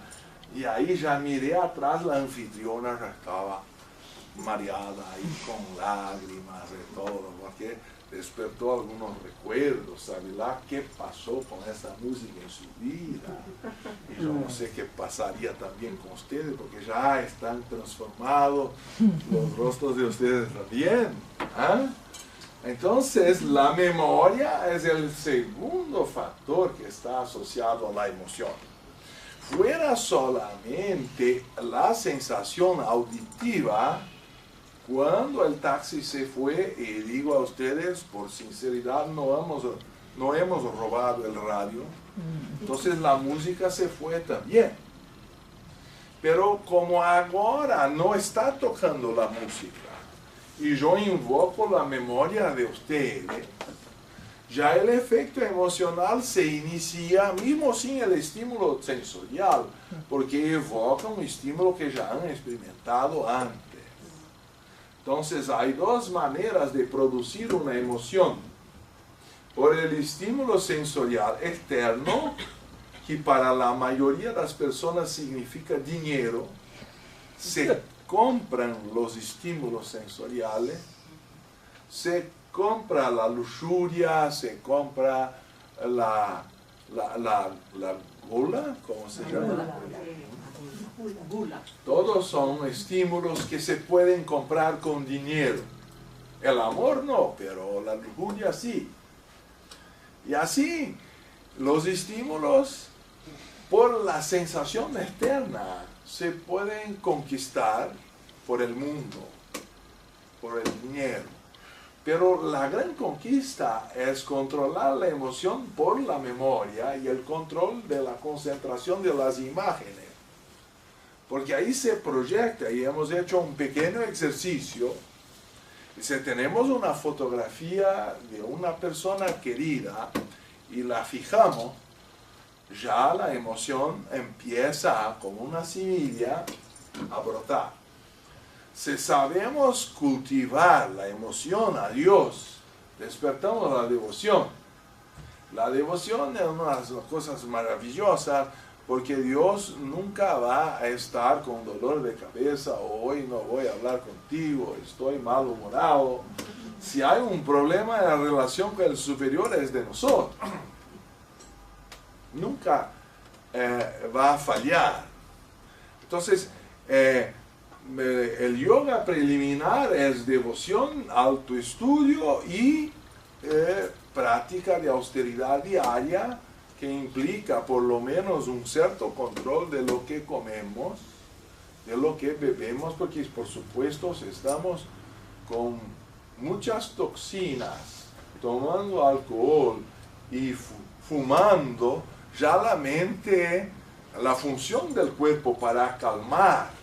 Y ahí ya miré atrás, la anfitriona ya estaba mareada ahí con lágrimas y todo, porque despertó algunos recuerdos, ¿sabe la qué pasó con esa música en su vida? Y yo no sé qué pasaría también con ustedes, porque ya están transformados los rostros de ustedes también. ¿Ah? Entonces, la memoria es el segundo factor que está asociado a la emoción. Fuera solamente la sensación auditiva, cuando el taxi se fue, y digo a ustedes, por sinceridad, no hemos robado el radio, entonces la música se fue también. Pero como ahora no está tocando la música, y yo invoco la memoria de ustedes, ya el efecto emocional se inicia mismo sin el estímulo sensorial, porque evoca un estímulo que ya han experimentado antes. Entonces hay dos maneras de producir una emoción. Por el estímulo sensorial externo, que para la mayoría de las personas significa dinero, se compran los estímulos sensoriales, se compra la lujuria, se compra la gula, ¿cómo se llama? Gula. Todos son estímulos que se pueden comprar con dinero. El amor no, pero la lujuria sí. Y así, los estímulos por la sensación externa se pueden conquistar por el mundo, por el dinero. Pero la gran conquista es controlar la emoción por la memoria y el control de la concentración de las imágenes. Porque ahí se proyecta, y hemos hecho un pequeño ejercicio. Si tenemos una fotografía de una persona querida y la fijamos, ya la emoción empieza como una semilla a brotar. Si sabemos cultivar la emoción a Dios, despertamos la devoción. La devoción es una de las cosas maravillosas, porque Dios nunca va a estar con dolor de cabeza, o hoy no voy a hablar contigo, estoy malhumorado. Si hay un problema en la relación con el superior, es de nosotros. Nunca va a fallar. Entonces, el yoga preliminar es devoción, autoestudio y práctica de austeridad diaria, que implica por lo menos un cierto control de lo que comemos, de lo que bebemos, porque por supuesto si estamos con muchas toxinas, tomando alcohol y fumando, ya la mente, la función del cuerpo para calmar,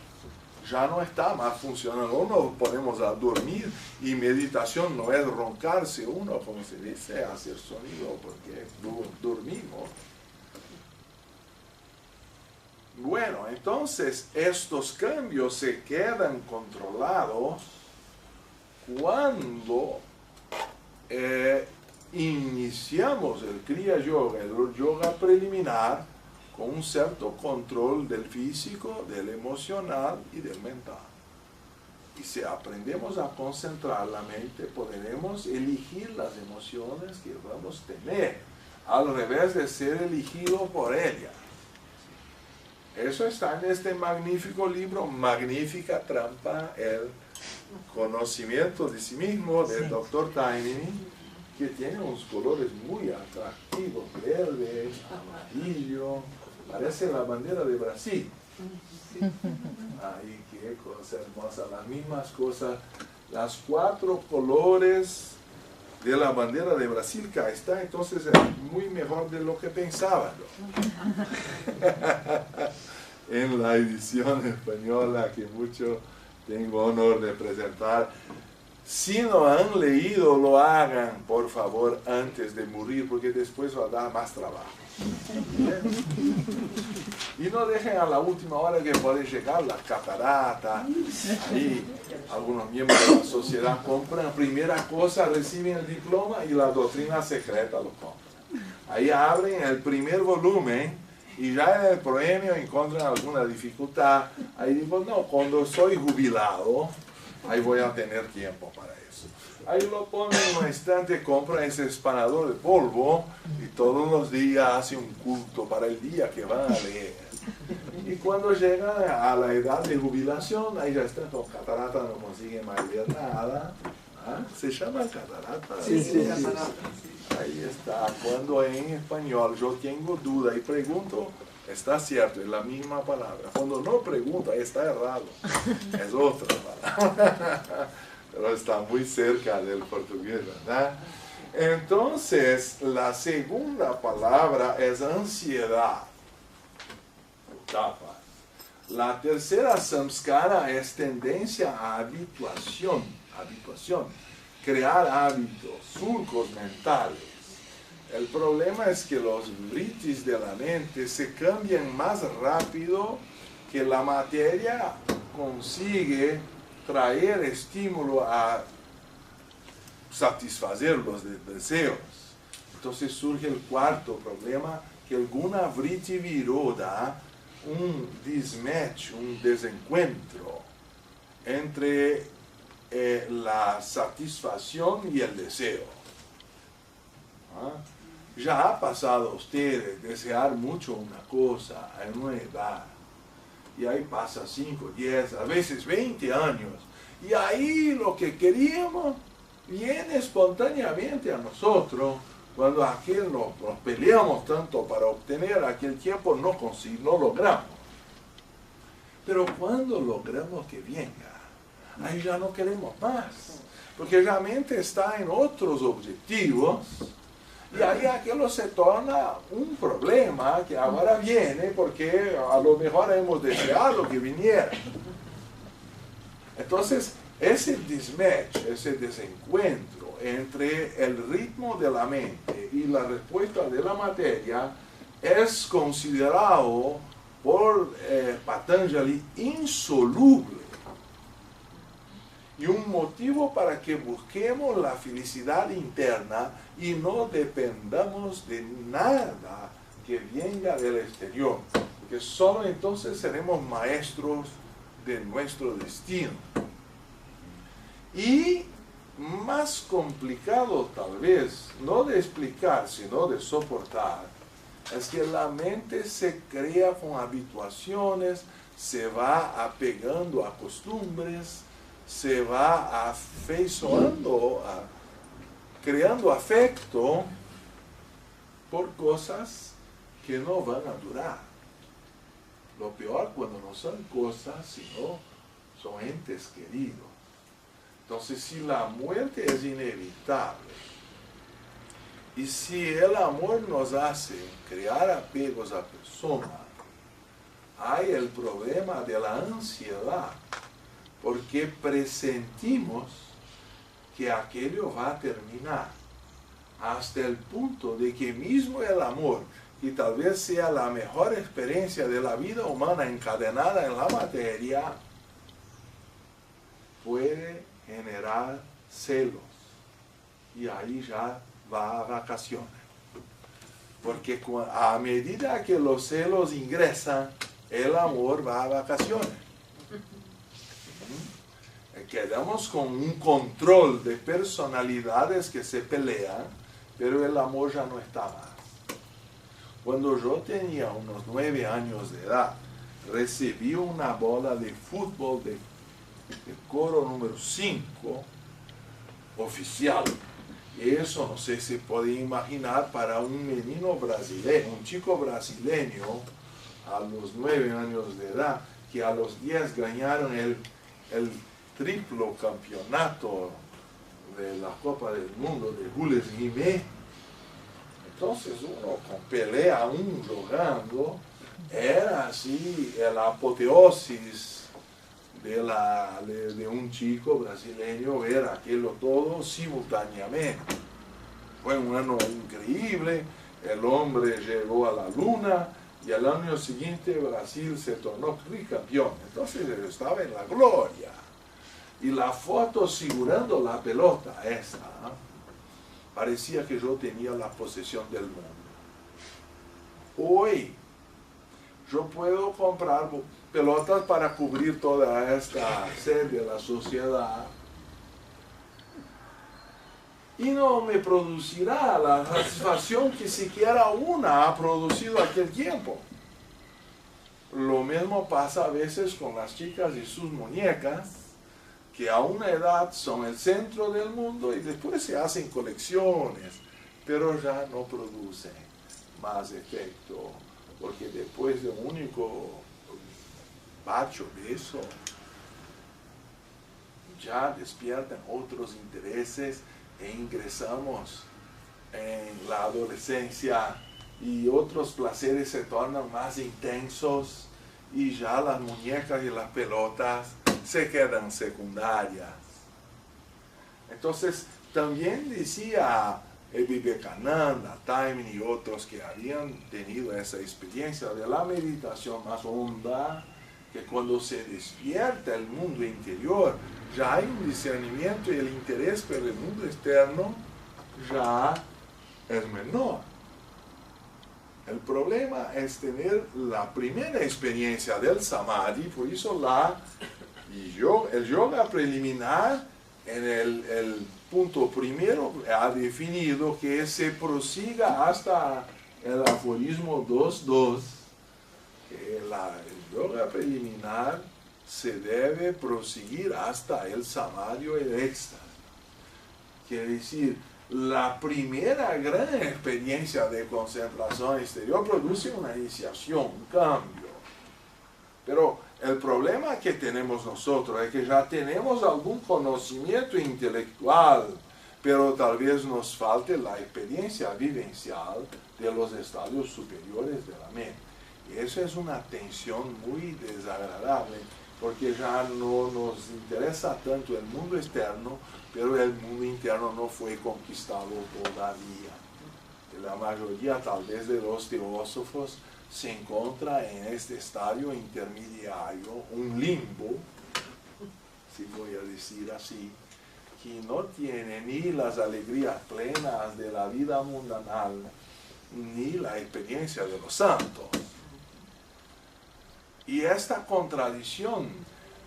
ya no está más funcionando. Nos ponemos a dormir y meditación no es roncarse uno, como se dice, hacer sonido, porque dormimos. Bueno, entonces estos cambios se quedan controlados cuando iniciamos el Kriya Yoga, el yoga preliminar, con un cierto control del físico, del emocional y del mental. Y si aprendemos a concentrar la mente, podremos elegir las emociones que vamos a tener, al revés de ser elegido por ella. Eso está en este magnífico libro, Magnífica Trampa, el conocimiento de sí mismo, del Dr. Tainini, que tiene unos colores muy atractivos, verde, amarillo, parece la bandera de Brasil. Ay, qué cosa hermosa, las mismas cosas, las 4 colores de la bandera de Brasil que está, entonces es muy mejor de lo que pensaba yo. En la edición española que mucho tengo honor de presentar. Si no han leído, lo hagan, por favor, antes de morir, porque después va a dar más trabajo. Y no dejen a la última hora que puede llegar la catarata. Ahí algunos miembros de la sociedad compran primera cosa, reciben el diploma y la doctrina secreta lo compran. Ahí abren el primer volumen y ya en el premio encuentran alguna dificultad. Ahí digo, no, cuando soy jubilado, ahí voy a tener tiempo para eso. Ahí lo ponen en un estante, compran ese espanador de polvo y todos los días hace un culto para el día que van a leer. Y cuando llegan a la edad de jubilación, ahí ya están con catarata, no consiguen más leer nada. ¿Ah? ¿Se llama catarata? Sí. Ahí está. Cuando en español yo tengo duda y pregunto, está cierto, es la misma palabra. Cuando no pregunto, está errado. Es otra palabra. Pero está muy cerca del portugués, ¿verdad? Entonces, la segunda palabra es ansiedad. Tapa. La tercera samskara es tendencia a habituación. Crear hábitos, surcos mentales. El problema es que los vritis de la mente se cambian más rápido que la materia consigue traer estímulo a satisfacer los deseos. Entonces surge el cuarto problema, que alguna vritti viroda, un mismatch, un desencuentro entre la satisfacción y el deseo. ¿Ah? Ya ha pasado a ustedes desear mucho una cosa en una edad, y ahí pasa 5, 10, a veces 20 años, y ahí lo que queríamos viene espontáneamente a nosotros, cuando aquel nos peleamos tanto para obtener aquel tiempo, no logramos. Pero cuando logramos que venga, ahí ya no queremos más, porque realmente está en otros objetivos, y ahí aquello se torna un problema que ahora viene porque a lo mejor hemos deseado que viniera. Entonces, ese mismatch, ese desencuentro entre el ritmo de la mente y la respuesta de la materia es considerado por Patanjali insoluble. Y un motivo para que busquemos la felicidad interna y no dependamos de nada que venga del exterior, porque solo entonces seremos maestros de nuestro destino. Y más complicado tal vez, no de explicar, sino de soportar, es que la mente se crea con habituaciones, se va apegando a costumbres, se va afeiçoando, creando afecto por cosas que no van a durar. Lo peor cuando no son cosas, sino son entes queridos. Entonces, si la muerte es inevitable, y si el amor nos hace crear apegos a personas, hay el problema de la ansiedad, porque presentimos que aquello va a terminar, hasta el punto de que mismo el amor, y tal vez sea la mejor experiencia de la vida humana encadenada en la materia, puede generar celos, y ahí ya va a vacaciones. Porque a medida que los celos ingresan, el amor va a vacaciones. Quedamos con un control de personalidades que se pelean, pero el amor ya no está más. Cuando yo tenía unos 9 años de edad, recibí una bola de fútbol de coro número 5, oficial. Y eso no sé si puede imaginar para un menino brasileño, un chico brasileño a los 9 años de edad, que a los 10 ganaron el triplo campeonato de la Copa del Mundo de Jules Rimet. Entonces uno con Pelé aún jugando, era así la apoteosis de un chico brasileño ver aquello todo simultáneamente. Fue un año increíble, el hombre llegó a la luna y al año siguiente Brasil se tornó tricampeón. Entonces estaba en la gloria. Y la foto figurando la pelota esa, parecía que yo tenía la posesión del mundo. Hoy yo puedo comprar pelotas para cubrir toda esta sed de la sociedad y no me producirá la satisfacción que siquiera una ha producido aquel tiempo. Lo mismo pasa a veces con las chicas y sus muñecas, que a una edad son el centro del mundo y después se hacen colecciones, pero ya no producen más efecto, porque después de un único bacho de eso, ya despiertan otros intereses e ingresamos en la adolescencia y otros placeres se tornan más intensos y ya las muñecas y las pelotas se quedan secundarias. Entonces, también decía Vivekananda, Taimin y otros que habían tenido esa experiencia de la meditación más honda, que cuando se despierta el mundo interior, ya hay un discernimiento y el interés por el mundo externo ya es menor. El problema es tener la primera experiencia del samadhi, por eso el yoga preliminar en el punto primero ha definido que se prosiga hasta el aforismo 2.2, que el yoga preliminar se debe proseguir hasta el samadhi y el éxtasis. Quiere decir, la primera gran experiencia de concentración exterior produce una iniciación, un cambio. Pero el problema que tenemos nosotros es que ya tenemos algún conocimiento intelectual, pero tal vez nos falte la experiencia vivencial de los estadios superiores de la mente. Y eso es una tensión muy desagradable, porque ya no nos interesa tanto el mundo externo, pero el mundo interno no fue conquistado todavía. La mayoría tal vez de los filósofos se encuentra en este estadio intermediario, un limbo, si voy a decir así, que no tiene ni las alegrías plenas de la vida mundanal, ni la experiencia de los santos. Y esta contradicción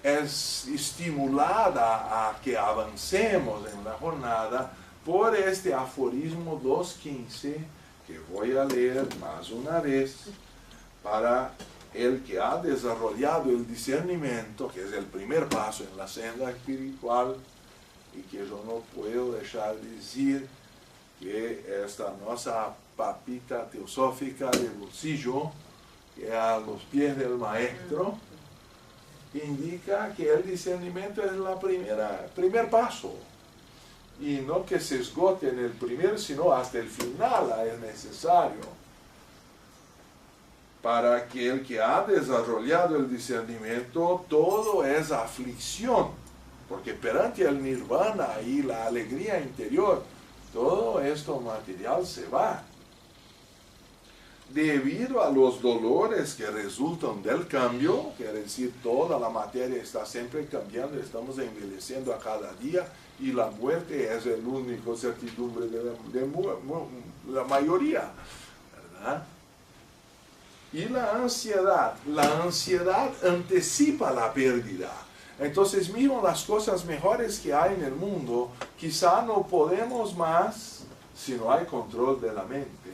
es estimulada a que avancemos en la jornada por este aforismo 2.15, que voy a leer más una vez, para el que ha desarrollado el discernimiento, que es el primer paso en la senda espiritual, y que yo no puedo dejar de decir que esta nuestra papita teosófica de bolsillo, que a los pies del maestro, indica que el discernimiento es el primer paso, y no que se esgote en el primer, sino hasta el final es necesario, para que el que ha desarrollado el discernimiento, todo es aflicción, porque perante el nirvana y la alegría interior, todo esto material se va. Debido a los dolores que resultan del cambio, quiere decir, toda la materia está siempre cambiando, estamos envejeciendo a cada día, y la muerte es el único certidumbre de la mayoría, ¿verdad? ¿verdad? Y la ansiedad anticipa la pérdida. Entonces mismo las cosas mejores que hay en el mundo, quizá no podemos más si no hay control de la mente.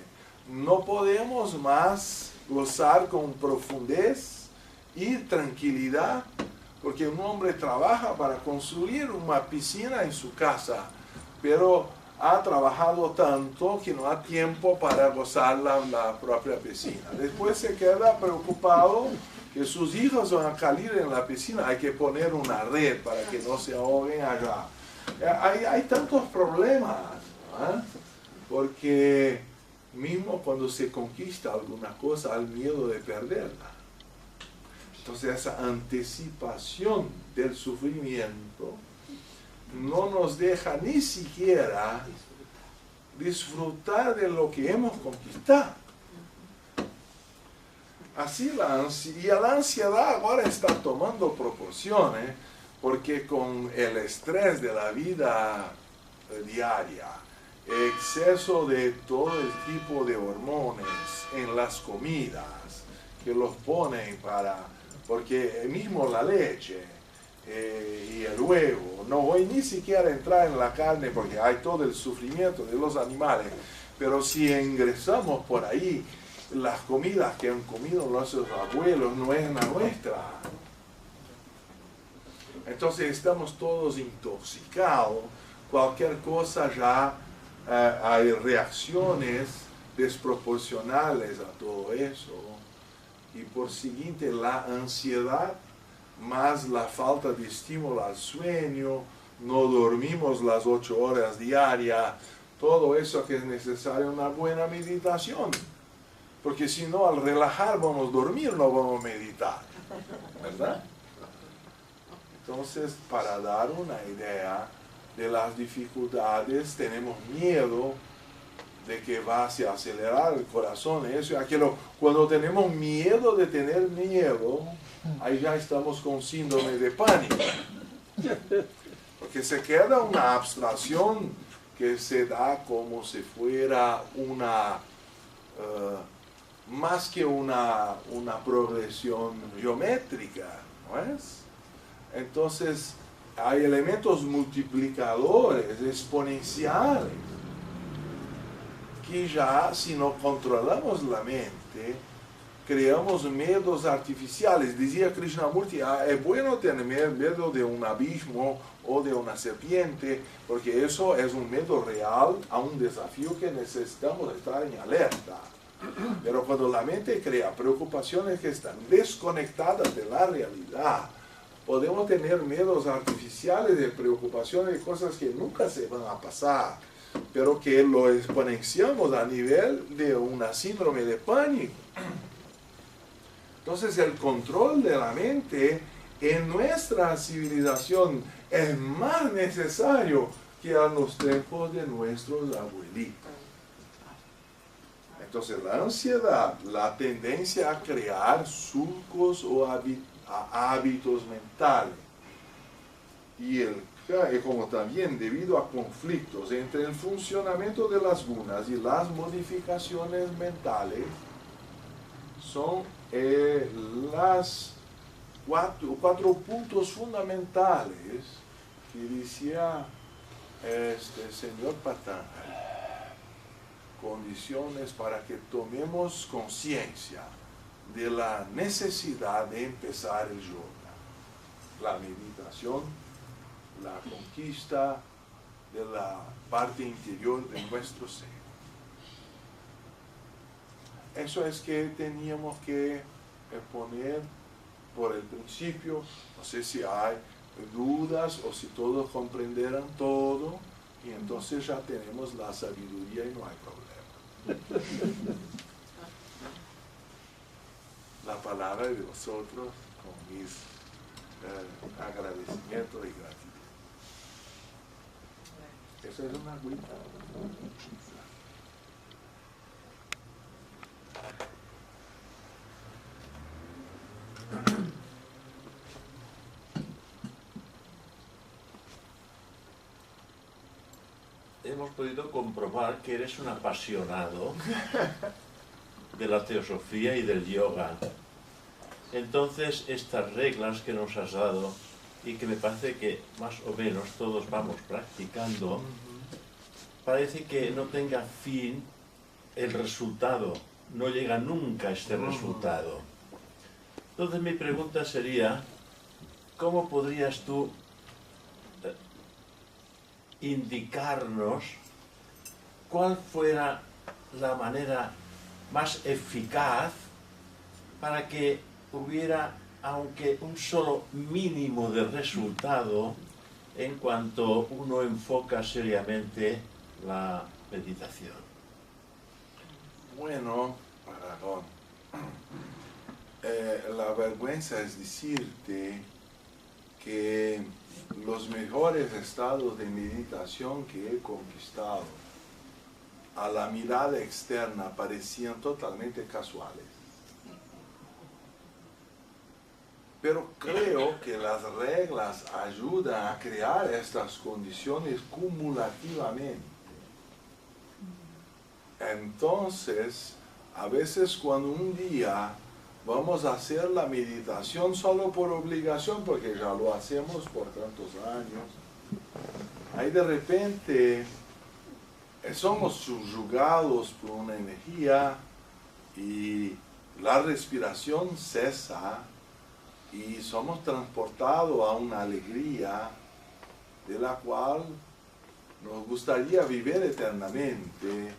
No podemos más gozar con profundez y tranquilidad, porque un hombre trabaja para construir una piscina en su casa, pero ha trabajado tanto que no ha tiempo para gozar la propia piscina. Después se queda preocupado que sus hijos van a salir en la piscina, hay que poner una red para que no se ahoguen allá. Hay tantos problemas, ¿eh? Porque mismo cuando se conquista alguna cosa, hay miedo de perderla. Entonces esa anticipación del sufrimiento no nos deja ni siquiera disfrutar de lo que hemos conquistado. Así la ansiedad ahora está tomando proporciones, porque con el estrés de la vida diaria, exceso de todo el tipo de hormonas en las comidas que los ponen porque mismo la leche y el huevo, no voy ni siquiera a entrar en la carne porque hay todo el sufrimiento de los animales, pero si ingresamos por ahí, las comidas que han comido nuestros abuelos no es la nuestra. Entonces estamos todos intoxicados, cualquier cosa ya hay reacciones desproporcionales a todo eso, y por siguiente la ansiedad más la falta de estímulo al sueño, no dormimos las 8 horas diarias, todo eso que es necesario una buena meditación, porque si no al relajar vamos a dormir, no vamos a meditar, ¿verdad? Entonces, para dar una idea de las dificultades, tenemos miedo de que va a acelerar el corazón, eso y aquello. Cuando tenemos miedo de tener miedo, ahí ya estamos con síndrome de pánico. Porque se queda una abstracción que se da como si fuera más que una progresión geométrica, ¿no es? Entonces, hay elementos multiplicadores, exponenciales, que ya si no controlamos la mente, creamos miedos artificiales. Decía Krishnamurti, es bueno tener miedo de un abismo o de una serpiente, porque eso es un miedo real a un desafío que necesitamos estar en alerta. Pero cuando la mente crea preocupaciones que están desconectadas de la realidad, podemos tener miedos artificiales de preocupaciones de cosas que nunca se van a pasar, pero que lo exponenciamos a nivel de una síndrome de pánico. Entonces el control de la mente en nuestra civilización es más necesario que a los tiempos de nuestros abuelitos. Entonces la ansiedad, la tendencia a crear surcos o hábitos mentales, y como también debido a conflictos entre el funcionamiento de las gunas y las modificaciones mentales, son las cuatro puntos fundamentales que decía este señor Patanjali, condiciones para que tomemos conciencia de la necesidad de empezar el yoga, la meditación, la conquista de la parte interior de nuestro ser. Eso es que teníamos que poner por el principio. No sé si hay dudas o si todos comprenderán todo, y entonces ya tenemos la sabiduría y no hay problema. La palabra de vosotros con mis agradecimientos y gratitud. Eso es una agüita. Hemos podido comprobar que eres un apasionado de la teosofía y del yoga. Entonces, estas reglas que nos has dado y que me parece que más o menos todos vamos practicando, parece que no tenga fin el resultado, no llega nunca a este resultado. Entonces mi pregunta sería, ¿cómo podrías tú indicarnos cuál fuera la manera más eficaz para que hubiera, aunque un solo mínimo de resultado, en cuanto uno enfoca seriamente la meditación? Bueno, Aragón, la vergüenza es decirte que los mejores estados de meditación que he conquistado a la mirada externa parecían totalmente casuales. Pero creo que las reglas ayudan a crear estas condiciones cumulativamente. Entonces, a veces cuando un día vamos a hacer la meditación solo por obligación, porque ya lo hacemos por tantos años, ahí de repente somos subyugados por una energía y la respiración cesa y somos transportados a una alegría de la cual nos gustaría vivir eternamente,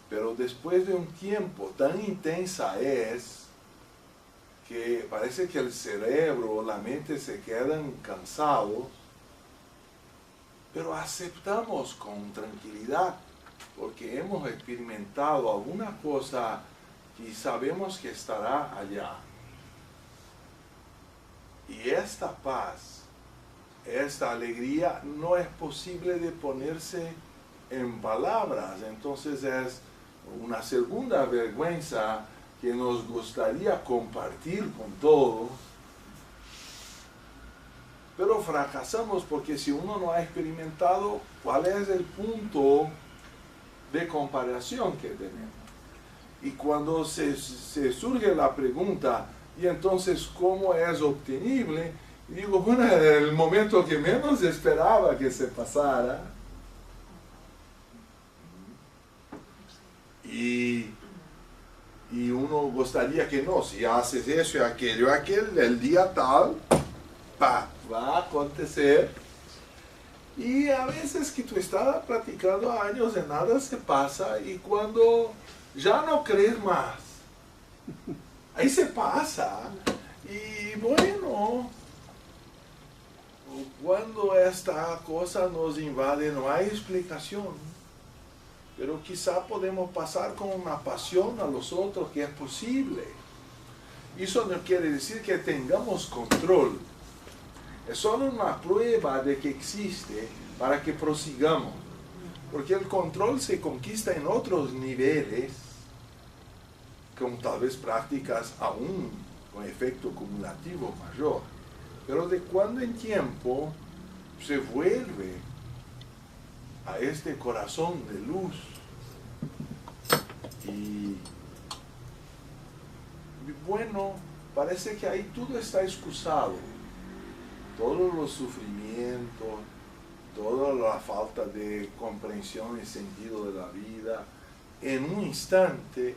pero después de un tiempo tan intensa es que parece que el cerebro, la mente se quedan cansados, pero aceptamos con tranquilidad porque hemos experimentado alguna cosa y sabemos que estará allá. Y esta paz, esta alegría no es posible de ponerse en palabras, entonces es una segunda vergüenza que nos gustaría compartir con todos, pero fracasamos porque si uno no ha experimentado, ¿cuál es el punto de comparación que tenemos? Y cuando se surge la pregunta, ¿y entonces cómo es obtenible? Y digo, bueno, era el momento que menos esperaba que se pasara. Y uno gustaría que no, si haces eso y aquello, el día tal, va a acontecer. Y a veces que tú estás practicando años de nada se pasa y cuando ya no crees más, ahí se pasa. Y bueno, cuando esta cosa nos invade no hay explicación. Pero quizá podemos pasar con una pasión a los otros que es posible. Eso no quiere decir que tengamos control. Es solo una prueba de que existe para que prosigamos. Porque el control se conquista en otros niveles, con tal vez prácticas aún con efecto acumulativo mayor. Pero de cuando en tiempo se vuelve a este corazón de luz y bueno, parece que ahí todo está excusado, todos los sufrimientos, toda la falta de comprensión y sentido de la vida, en un instante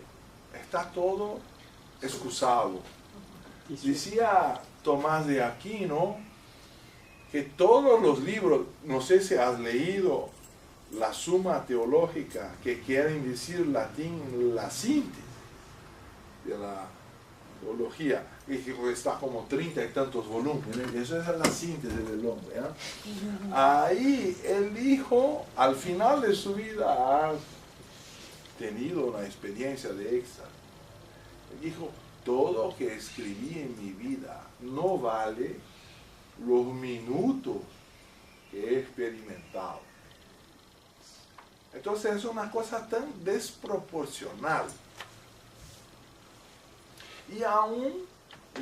está todo excusado. Decía Tomás de Aquino que todos los libros, no sé si has leído la Suma Teológica, que quieren decir latín la síntesis de la teología, y que está como 30 y tantos volúmenes, eso es la síntesis del hombre, ¿eh? Ahí él dijo, al final de su vida ha tenido una experiencia de éxtasis, él dijo, todo lo que escribí en mi vida no vale los minutos que he experimentado. Entonces es una cosa tan desproporcional. Y aún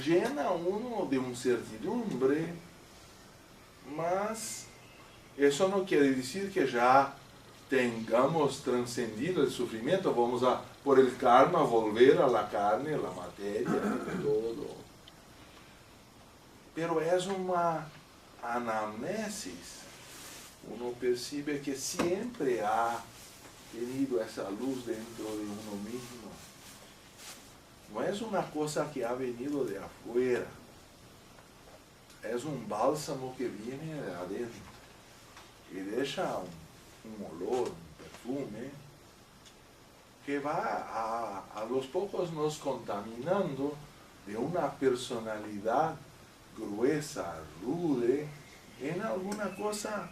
llena uno de incertidumbre, mas eso no quiere decir que ya tengamos trascendido el sufrimiento, vamos a, por el karma, volver a la carne, la materia, todo. Pero es una anamnesis. Uno percibe que siempre ha tenido esa luz dentro de uno mismo. No es una cosa que ha venido de afuera. Es un bálsamo que viene de adentro y deja un olor, un perfume que va a los pocos nos contaminando de una personalidad gruesa, rude, en alguna cosa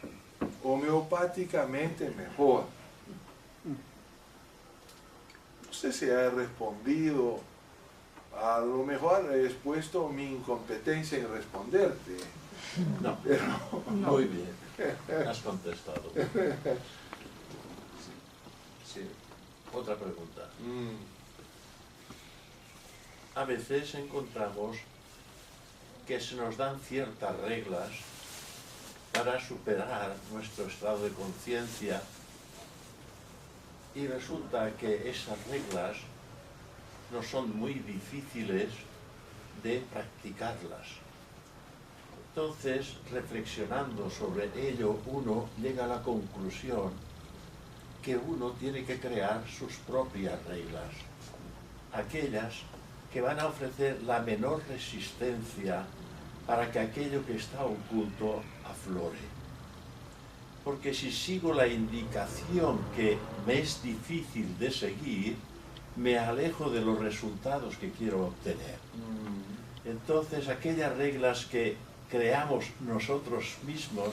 homeopáticamente mejor. No sé si he respondido, a lo mejor he expuesto mi incompetencia en responderte. No, Pero, muy bien, has contestado. Sí. Otra pregunta. A veces encontramos que se nos dan ciertas reglas para superar nuestro estado de conciencia y resulta que esas reglas no son muy difíciles de practicarlas. Entonces, reflexionando sobre ello, uno llega a la conclusión que uno tiene que crear sus propias reglas, aquellas que van a ofrecer la menor resistencia para que aquello que está oculto aflore. Porque si sigo la indicación que me es difícil de seguir, me alejo de los resultados que quiero obtener. Entonces, aquellas reglas que creamos nosotros mismos,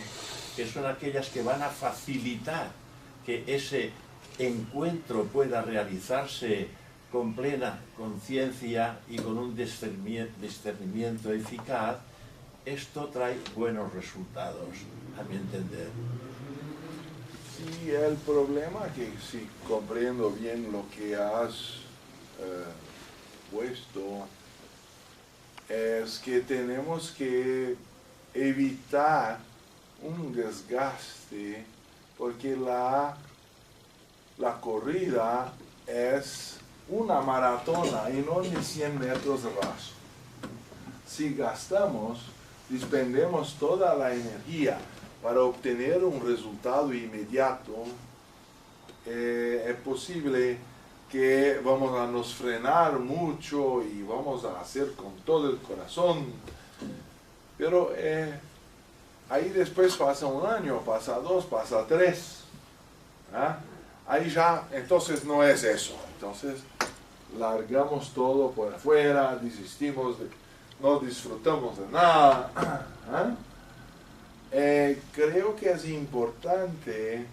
que son aquellas que van a facilitar que ese encuentro pueda realizarse con plena conciencia y con un discernimiento eficaz, esto trae buenos resultados, a mi entender. sí, el problema que si comprendo bien lo que has puesto es que tenemos que evitar un desgaste porque la corrida es una maratona y no de 100 metros de raso. Si despendemos toda la energía para obtener un resultado inmediato, es posible que vamos a nos frenar mucho y vamos a hacer con todo el corazón. Pero ahí después pasa un año, pasa 2, pasa 3. Ahí ya, entonces no es eso. Entonces largamos todo por afuera, desistimos, no disfrutamos de nada. Creo que es importante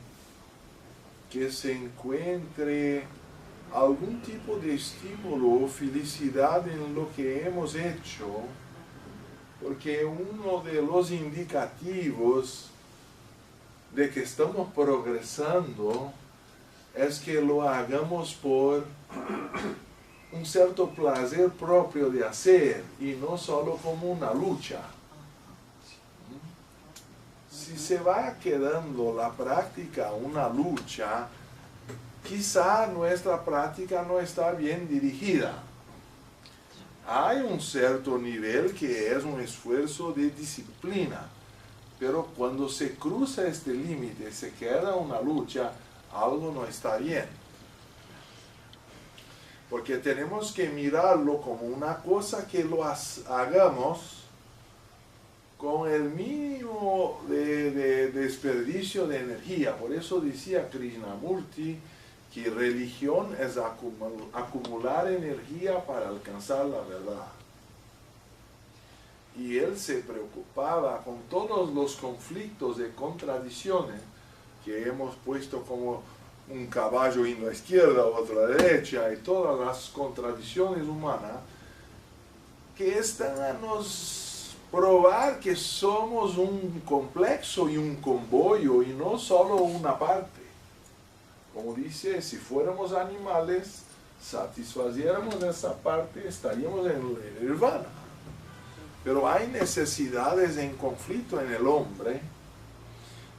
que se encuentre algún tipo de estímulo o felicidad en lo que hemos hecho, porque uno de los indicativos de que estamos progresando es que lo hagamos por un cierto placer propio de hacer y no solo como una lucha. Si se va quedando la práctica una lucha, quizá nuestra práctica no está bien dirigida. Hay un cierto nivel que es un esfuerzo de disciplina, pero cuando se cruza este límite, se queda una lucha, algo no está bien. Porque tenemos que mirarlo como una cosa que lo hagamos con el mínimo de desperdicio de energía. Por eso decía Krishnamurti que religión es acumular energía para alcanzar la verdad. Y él se preocupaba con todos los conflictos de contradicciones que hemos puesto como un caballo yendo a izquierda, otro a derecha, y todas las contradicciones humanas que están a nos probar que somos un complexo y un convoyo y no solo una parte. Como dice, si fuéramos animales, satisfaciéramos esa parte, estaríamos en el nirvana. Pero hay necesidades en conflicto en el hombre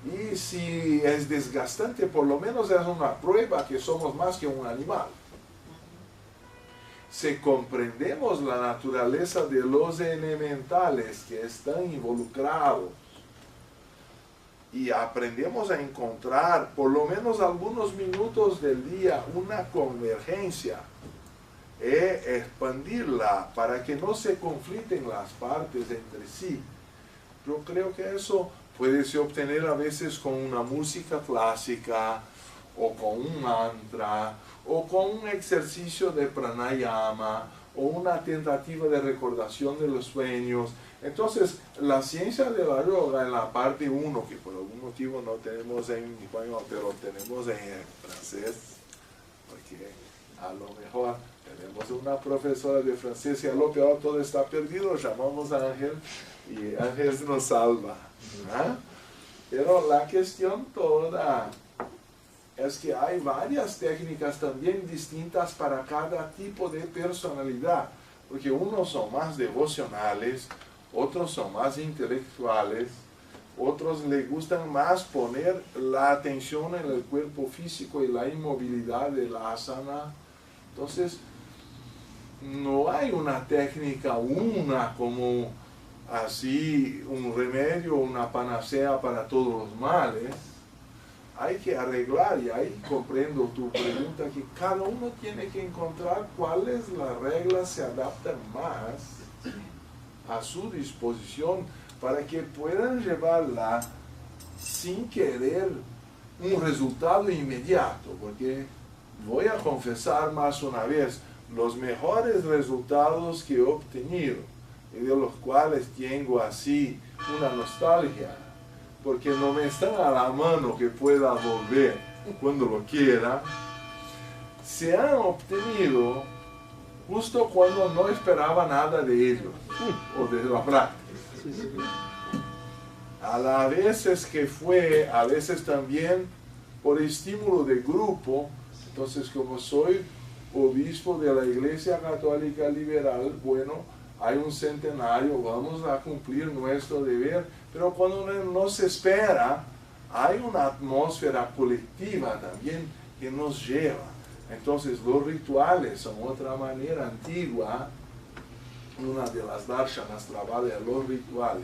Y si es desgastante, por lo menos es una prueba que somos más que un animal. Si comprendemos la naturaleza de los elementales que están involucrados y aprendemos a encontrar por lo menos algunos minutos del día una convergencia y expandirla para que no se conflicten las partes entre sí, yo creo que eso puede se obtener a veces con una música clásica o con un mantra o con un ejercicio de pranayama o una tentativa de recordación de los sueños. Entonces, la ciencia de la yoga en la parte 1, que por algún motivo no tenemos en español, pero tenemos en francés, porque a lo mejor tenemos una profesora de francés y a lo peor todo está perdido, llamamos a Ángel y Ángel nos salva. ¿Ah? Pero la cuestión toda es que hay varias técnicas también distintas para cada tipo de personalidad, porque unos son más devocionales, otros son más intelectuales, otros les gustan más poner la atención en el cuerpo físico y la inmovilidad de la asana. Entonces, no hay una técnica una como así un remedio, una panacea para todos los males. Hay que arreglar, y ahí comprendo tu pregunta, que cada uno tiene que encontrar cuáles las reglas se adaptan más a su disposición para que puedan llevarla sin querer un resultado inmediato, porque voy a confesar más una vez, los mejores resultados que he obtenido y de los cuales tengo así una nostalgia, porque no me están a la mano que pueda volver cuando lo quiera, se han obtenido justo cuando no esperaba nada de ellos o de la práctica. A la veces que fue, a veces también por estímulo de grupo. Entonces, como soy obispo de la Iglesia Católica Liberal, bueno, hay un centenario, vamos a cumplir nuestro deber, pero cuando no se espera, hay una atmósfera colectiva también que nos lleva. Entonces, los rituales son otra manera antigua, una de las darshanas trabaja los rituales,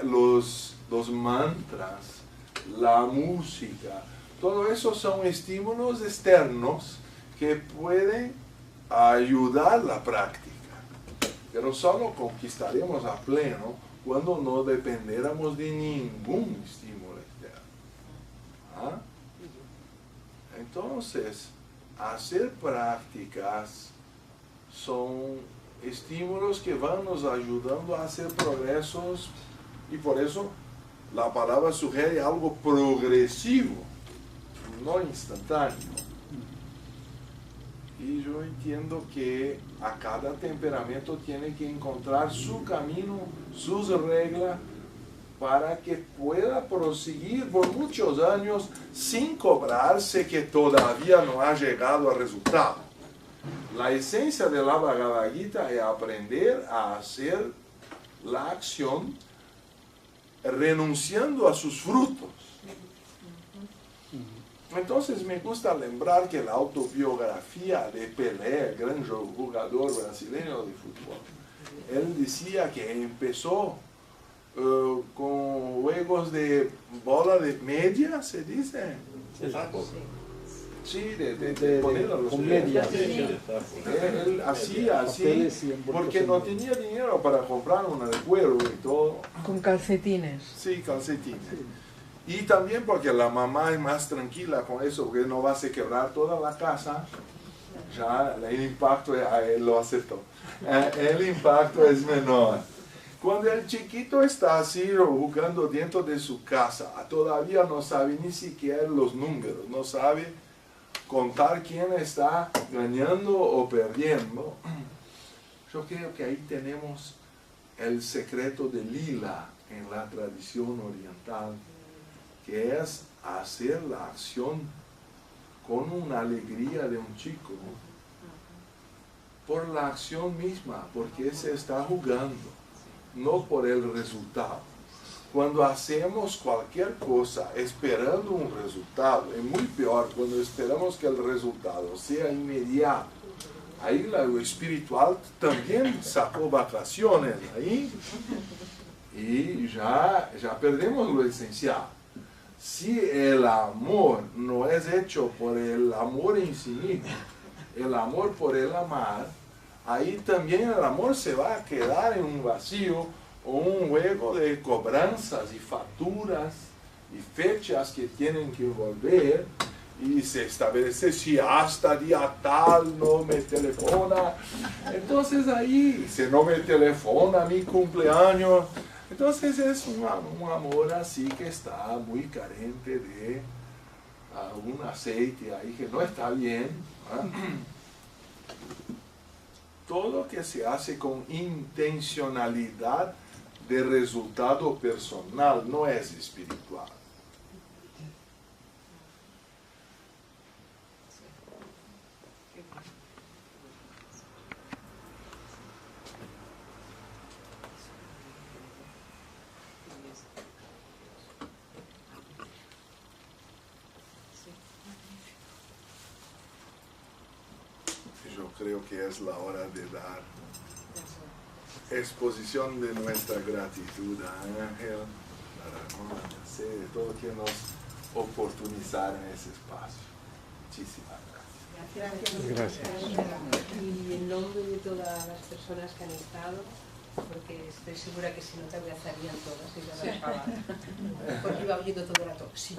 los mantras, la música, todo eso son estímulos externos que pueden ayudar la práctica, pero solo conquistaremos a pleno cuando no dependiéramos de ningún estímulo externo. ¿Ah? Entonces, hacer prácticas son estímulos que van nos ayudando a hacer progresos, y por eso la palabra sugiere algo progresivo, no instantáneo. Y yo entiendo que a cada temperamento tiene que encontrar su camino, sus reglas, para que pueda proseguir por muchos años sin cobrarse que todavía no ha llegado al resultado. La esencia de la Bhagavad Gita es aprender a hacer la acción renunciando a sus frutos. Entonces me gusta lembrar que la autobiografía de Pelé, el gran jugador brasileño de fútbol, él decía que empezó con juegos de bola de media, ¿se dice? Sí, de poner a los con media. Él hacía así porque no tenía dinero para comprar una de cuero y todo. Con calcetines. Sí, calcetines. Y también porque la mamá es más tranquila con eso, porque no va a hacer quebrar toda la casa. Ya el impacto, él lo aceptó. El impacto es menor. Cuando el chiquito está así jugando dentro de su casa, todavía no sabe ni siquiera los números, no sabe contar quién está ganando o perdiendo. Yo creo que ahí tenemos el secreto de lila en la tradición oriental, que es hacer la acción con una alegría de un chico, por la acción misma, porque se está jugando, no por el resultado. cuando hacemos cualquier cosa esperando un resultado, es muy peor cuando esperamos que el resultado sea inmediato. Ahí lo espiritual también sacó vacaciones ahí y ya perdemos lo esencial. Si el amor no es hecho por el amor en sí mismo, el amor por el amar, ahí también el amor se va a quedar en un vacío o un juego de cobranzas y facturas y fechas que tienen que volver y se establece si hasta día tal no me telefona. Entonces ahí, si no me telefona mi cumpleaños, entonces es un amor así que está muy carente de algún aceite ahí que no está bien. Todo que se hace con intencionalidad de resultado personal no es espiritual. Creo que es la hora de dar exposición de nuestra gratitud a Ángel, de todo que nos oportunizar en ese espacio. Muchísimas gracias. Y en nombre de todas las personas que han estado, porque estoy segura que si no te abrazarían todas y te abrazaban, porque iba oyendo todo el rato. Sí.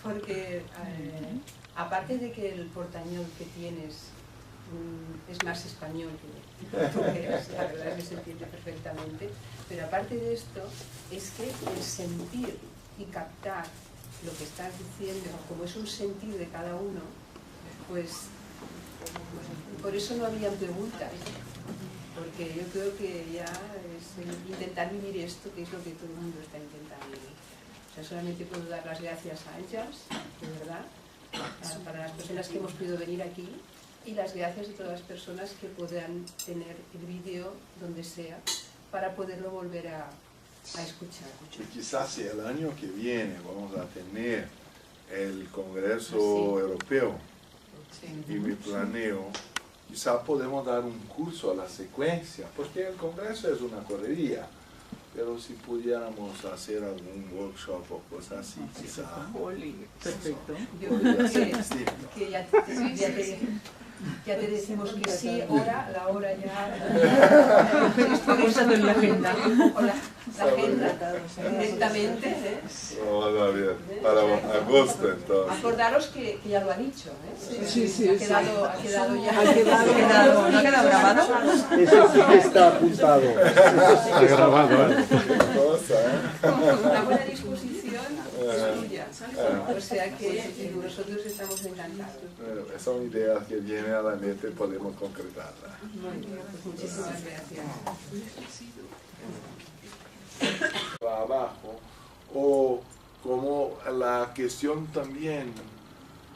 Porque aparte de que el portañol que tienes es más español que portugués, la verdad es que se entiende perfectamente, pero aparte de esto es que el sentir y captar lo que estás diciendo, como es un sentir de cada uno, pues por eso no habían preguntas, porque yo creo que ya es intentar vivir esto, que es lo que todo el mundo está intentando vivir. O sea, solamente puedo dar las gracias a ellas, de verdad, para las personas que hemos podido venir aquí, y las gracias de todas las personas que puedan tener el vídeo donde sea para poderlo volver a escuchar. Y quizás si el año que viene vamos a tener el Congreso Europeo y mi planeo, quizás podemos dar un curso a la secuencia, porque el Congreso es una correría, pero si pudiéramos hacer algún workshop o cosas así, quizás. Perfecto. Yo creo que ya te decimos que sí, la hora ya estamos en la agenda. La agenda directamente. Para agosto entonces. Acordaros que ya lo ha dicho, ¿eh? Sí. Ha quedado ya. ¿No ha quedado grabado? Eso sí que está apuntado. Está grabado, ¿eh? Una buena disposición es tuya. O sea que nosotros estamos encantados. Son ideas que vienen a la mente y podemos concretarlas. Muy bien, pues muchísimas gracias. Abajo, o como la cuestión también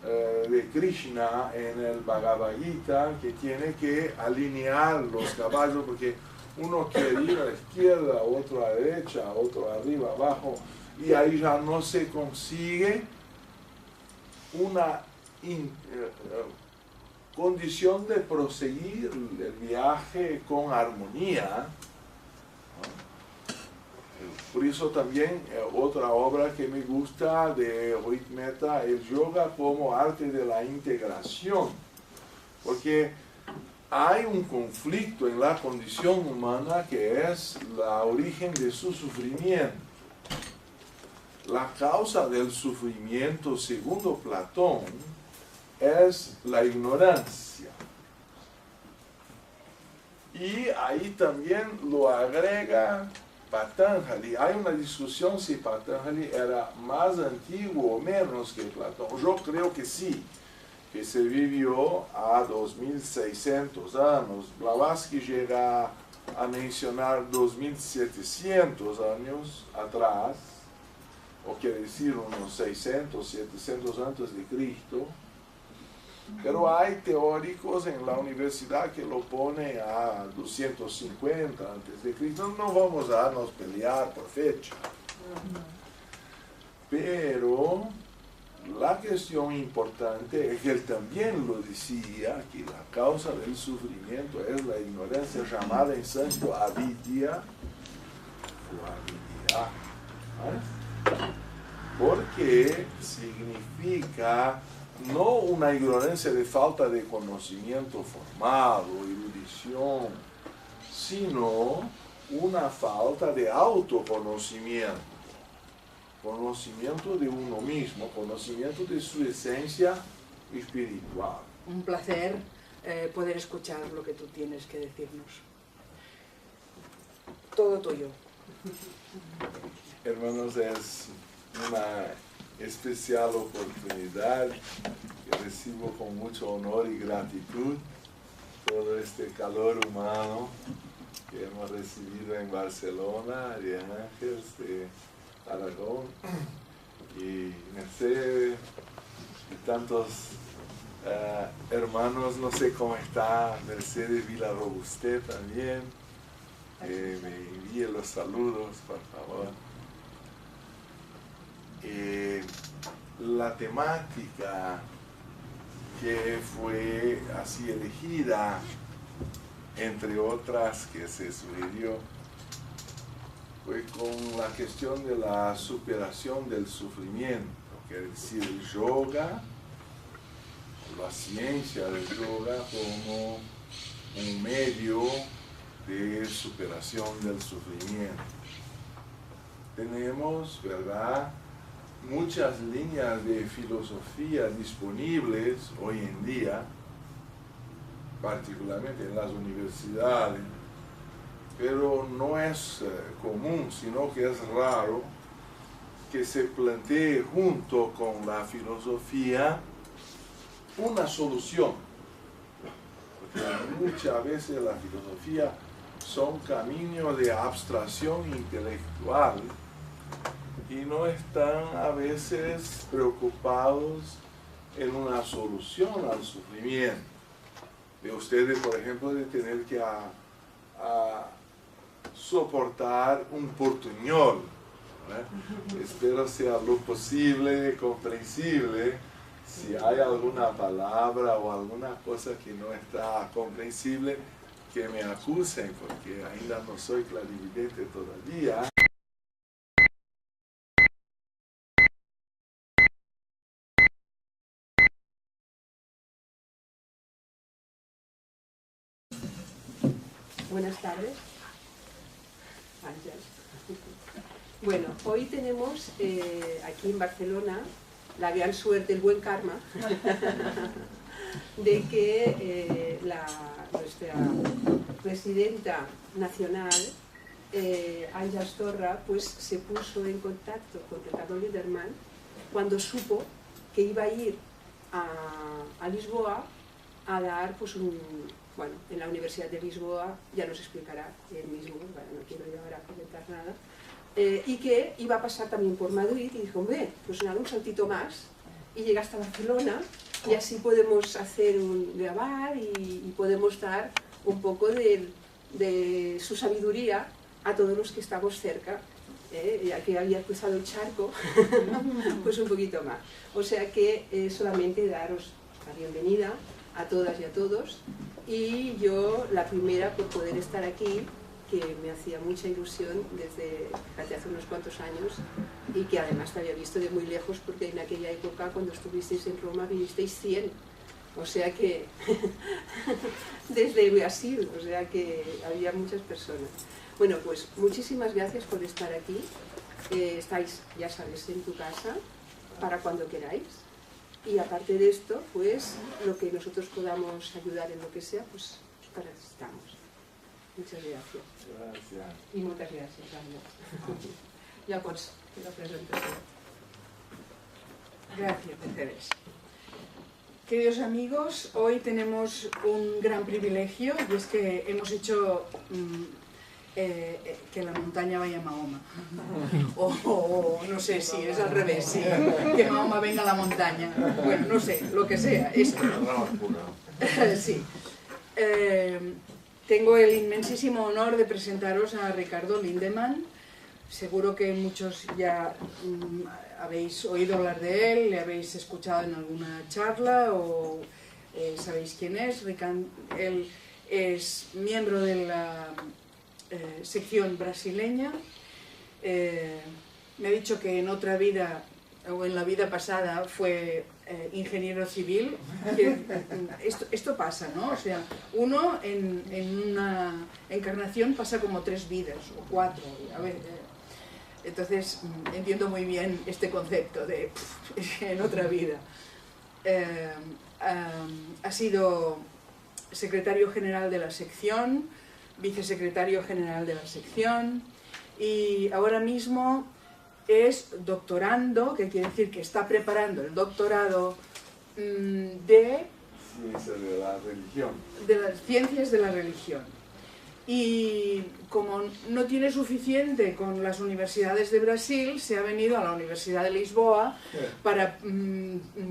de Krishna en el Bhagavad Gita, que tiene que alinear los caballos, porque uno quiere ir a la izquierda, otro a la derecha, otro arriba, abajo, y ahí ya no se consigue una condición de proseguir el viaje con armonía. Por eso también otra obra que me gusta de Rit Mehta, el yoga como arte de la integración, porque hay un conflicto en la condición humana que es la origen de su sufrimiento. La causa del sufrimiento, según Platón, es la ignorancia. Y ahí también lo agrega Patanjali. Hay una discusión si Patanjali era más antiguo o menos que Platón. Yo creo que sí, que se vivió a 2600 años. Blavatsky llega a mencionar 2700 años atrás, o quiere decir unos 600, 700 antes de Cristo. Pero hay teóricos en la universidad que lo ponen a 250 antes de Cristo. No vamos a darnos pelear por fecha. Pero la cuestión importante es que él también lo decía, que la causa del sufrimiento es la ignorancia llamada en sánscrito avidya o avidya, porque significa no una ignorancia de falta de conocimiento formal o erudición, sino una falta de autoconocimiento, conocimiento de uno mismo, conocimiento de su esencia espiritual. Un placer poder escuchar lo que tú tienes que decirnos. Todo tuyo. Hermanos, es una especial oportunidad que recibo con mucho honor y gratitud todo este calor humano que hemos recibido en Barcelona, de Ángeles, de Aragón, y Mercedes, y tantos hermanos, no sé cómo está Mercedes Villarrobusté también, que me envíe los saludos, por favor. La temática que fue así elegida, entre otras que se sugirió, fue con la cuestión de la superación del sufrimiento, que es decir, el yoga, la ciencia del yoga como un medio de superación del sufrimiento. Tenemos, ¿verdad?, muchas líneas de filosofía disponibles hoy en día, particularmente en las universidades, pero no es común, sino que es raro que se plantee junto con la filosofía una solución, porque muchas veces la filosofía son caminos de abstracción intelectual y no están a veces preocupados en una solución al sufrimiento. De ustedes, por ejemplo, de tener que soportar un portuñol, ¿verdad? Espero sea lo posible comprensible. Si hay alguna palabra o alguna cosa que no está comprensible, que me acusen, porque ainda no soy clarividente todavía. Buenas tardes. Bueno, hoy tenemos aquí en Barcelona la gran suerte, el buen karma, de que nuestra presidenta nacional, Anja Astorra, pues se puso en contacto con Ricardo Liederman cuando supo que iba a ir a Lisboa a dar pues bueno, en la Universidad de Lisboa, ya nos explicará él mismo, bueno, no quiero yo ahora comentar nada, y que iba a pasar también por Madrid, y dijo, hombre, pues nada, un saltito más, y llega hasta Barcelona, y así podemos hacer grabar y podemos dar un poco de su sabiduría a todos los que estamos cerca, ya que había cruzado el charco, pues un poquito más. O sea que solamente daros la bienvenida a todas y a todos, y yo la primera por poder estar aquí, que me hacía mucha ilusión desde hace unos cuantos años, y que además te había visto de muy lejos, porque en aquella época cuando estuvisteis en Roma vivisteis 100, o sea que desde Brasil, o sea que había muchas personas. Bueno, pues muchísimas gracias por estar aquí, estáis, ya sabes, en tu casa, para cuando queráis. Y aparte de esto, pues, lo que nosotros podamos ayudar en lo que sea, pues, para eso estamos. Muchas gracias. Gracias. Y muchas gracias, Anja. Ya pues, la presentación. Gracias, Mercedes. Queridos amigos, hoy tenemos un gran privilegio, y es que hemos hecho que la montaña vaya a Mahoma. O no sé si es al revés, sí, que Mahoma venga a la montaña. Bueno, no sé, lo que sea. Esto. Sí. Tengo el inmensísimo honor de presentaros a Ricardo Lindemann. Seguro que muchos ya habéis oído hablar de él, le habéis escuchado en alguna charla o sabéis quién es. Él es miembro de la sección brasileña. Me ha dicho que en otra vida o en la vida pasada fue ingeniero civil. Esto pasa, ¿no? O sea, uno en una encarnación pasa como 3 vidas o 4. A ver, entonces entiendo muy bien este concepto de en otra vida. Ha sido secretario general de la sección, vicesecretario general de la sección y ahora mismo es doctorando, que quiere decir que está preparando el doctorado de las ciencias de la religión. Y como no tiene suficiente con las universidades de Brasil, se ha venido a la Universidad de Lisboa para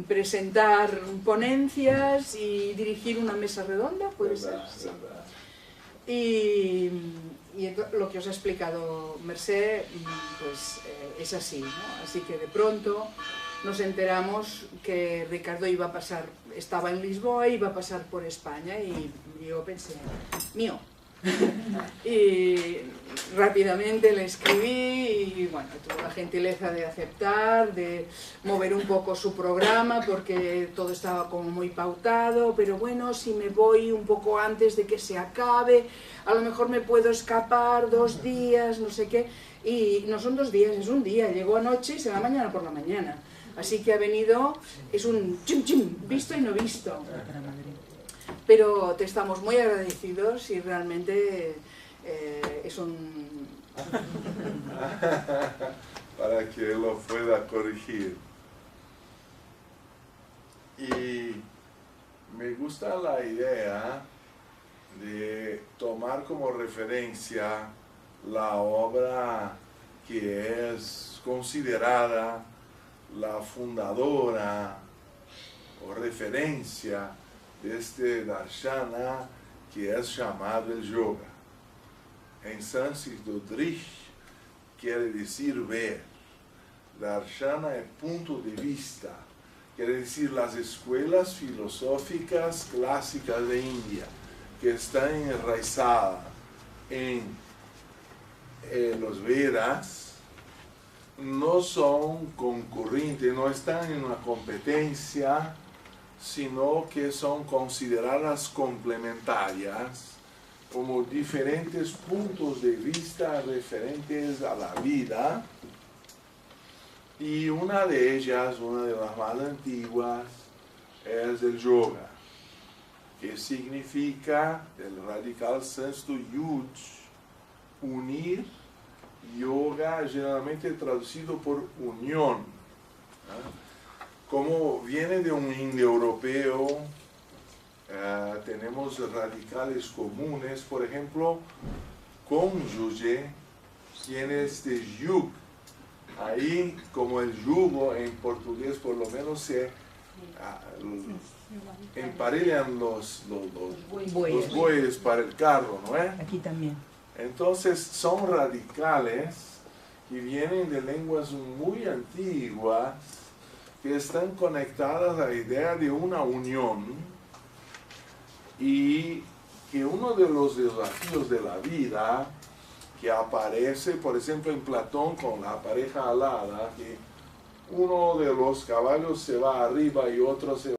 presentar ponencias y dirigir una mesa redonda, ¿puede ser? Sí. Y lo que os ha explicado Mercé, pues es así, ¿no? Así que de pronto nos enteramos que Ricardo iba a pasar, estaba en Lisboa y iba a pasar por España y yo pensé, mío. Y rápidamente le escribí y bueno, tuvo la gentileza de aceptar, de mover un poco su programa porque todo estaba como muy pautado, pero bueno, si me voy un poco antes de que se acabe, a lo mejor me puedo escapar 2 días, no sé qué, y no son 2 días, es un día, llegó anoche y se va mañana por la mañana, así que ha venido, es un chim chim, visto y no visto. Pero te estamos muy agradecidos y realmente es un... Para que lo pueda corregir. Y me gusta la idea de tomar como referencia la obra que es considerada la fundadora o referencia de este darshana que es llamado el yoga. En sánscrito, drish quiere decir ver. Darshana es punto de vista. Quiere decir las escuelas filosóficas clásicas de India, que están enraizadas en los Vedas, no son concurrentes, no están en una competencia, sino que son consideradas complementarias como diferentes puntos de vista referentes a la vida, y una de ellas, una de las más antiguas, es el yoga, que significa, el radical sánscrito yud, unir, yoga generalmente traducido por unión, ¿no? Como viene de un indoeuropeo, tenemos radicales comunes, por ejemplo, cónyuge tiene este yug. Ahí, como el yugo en portugués por lo menos se emparellan los bueyes para el carro, ¿no es? Aquí también. Entonces son radicales que vienen de lenguas muy antiguas, que están conectadas a la idea de una unión, y que uno de los desafíos de la vida que aparece, por ejemplo, en Platón con la pareja alada, que uno de los caballos se va arriba y otro se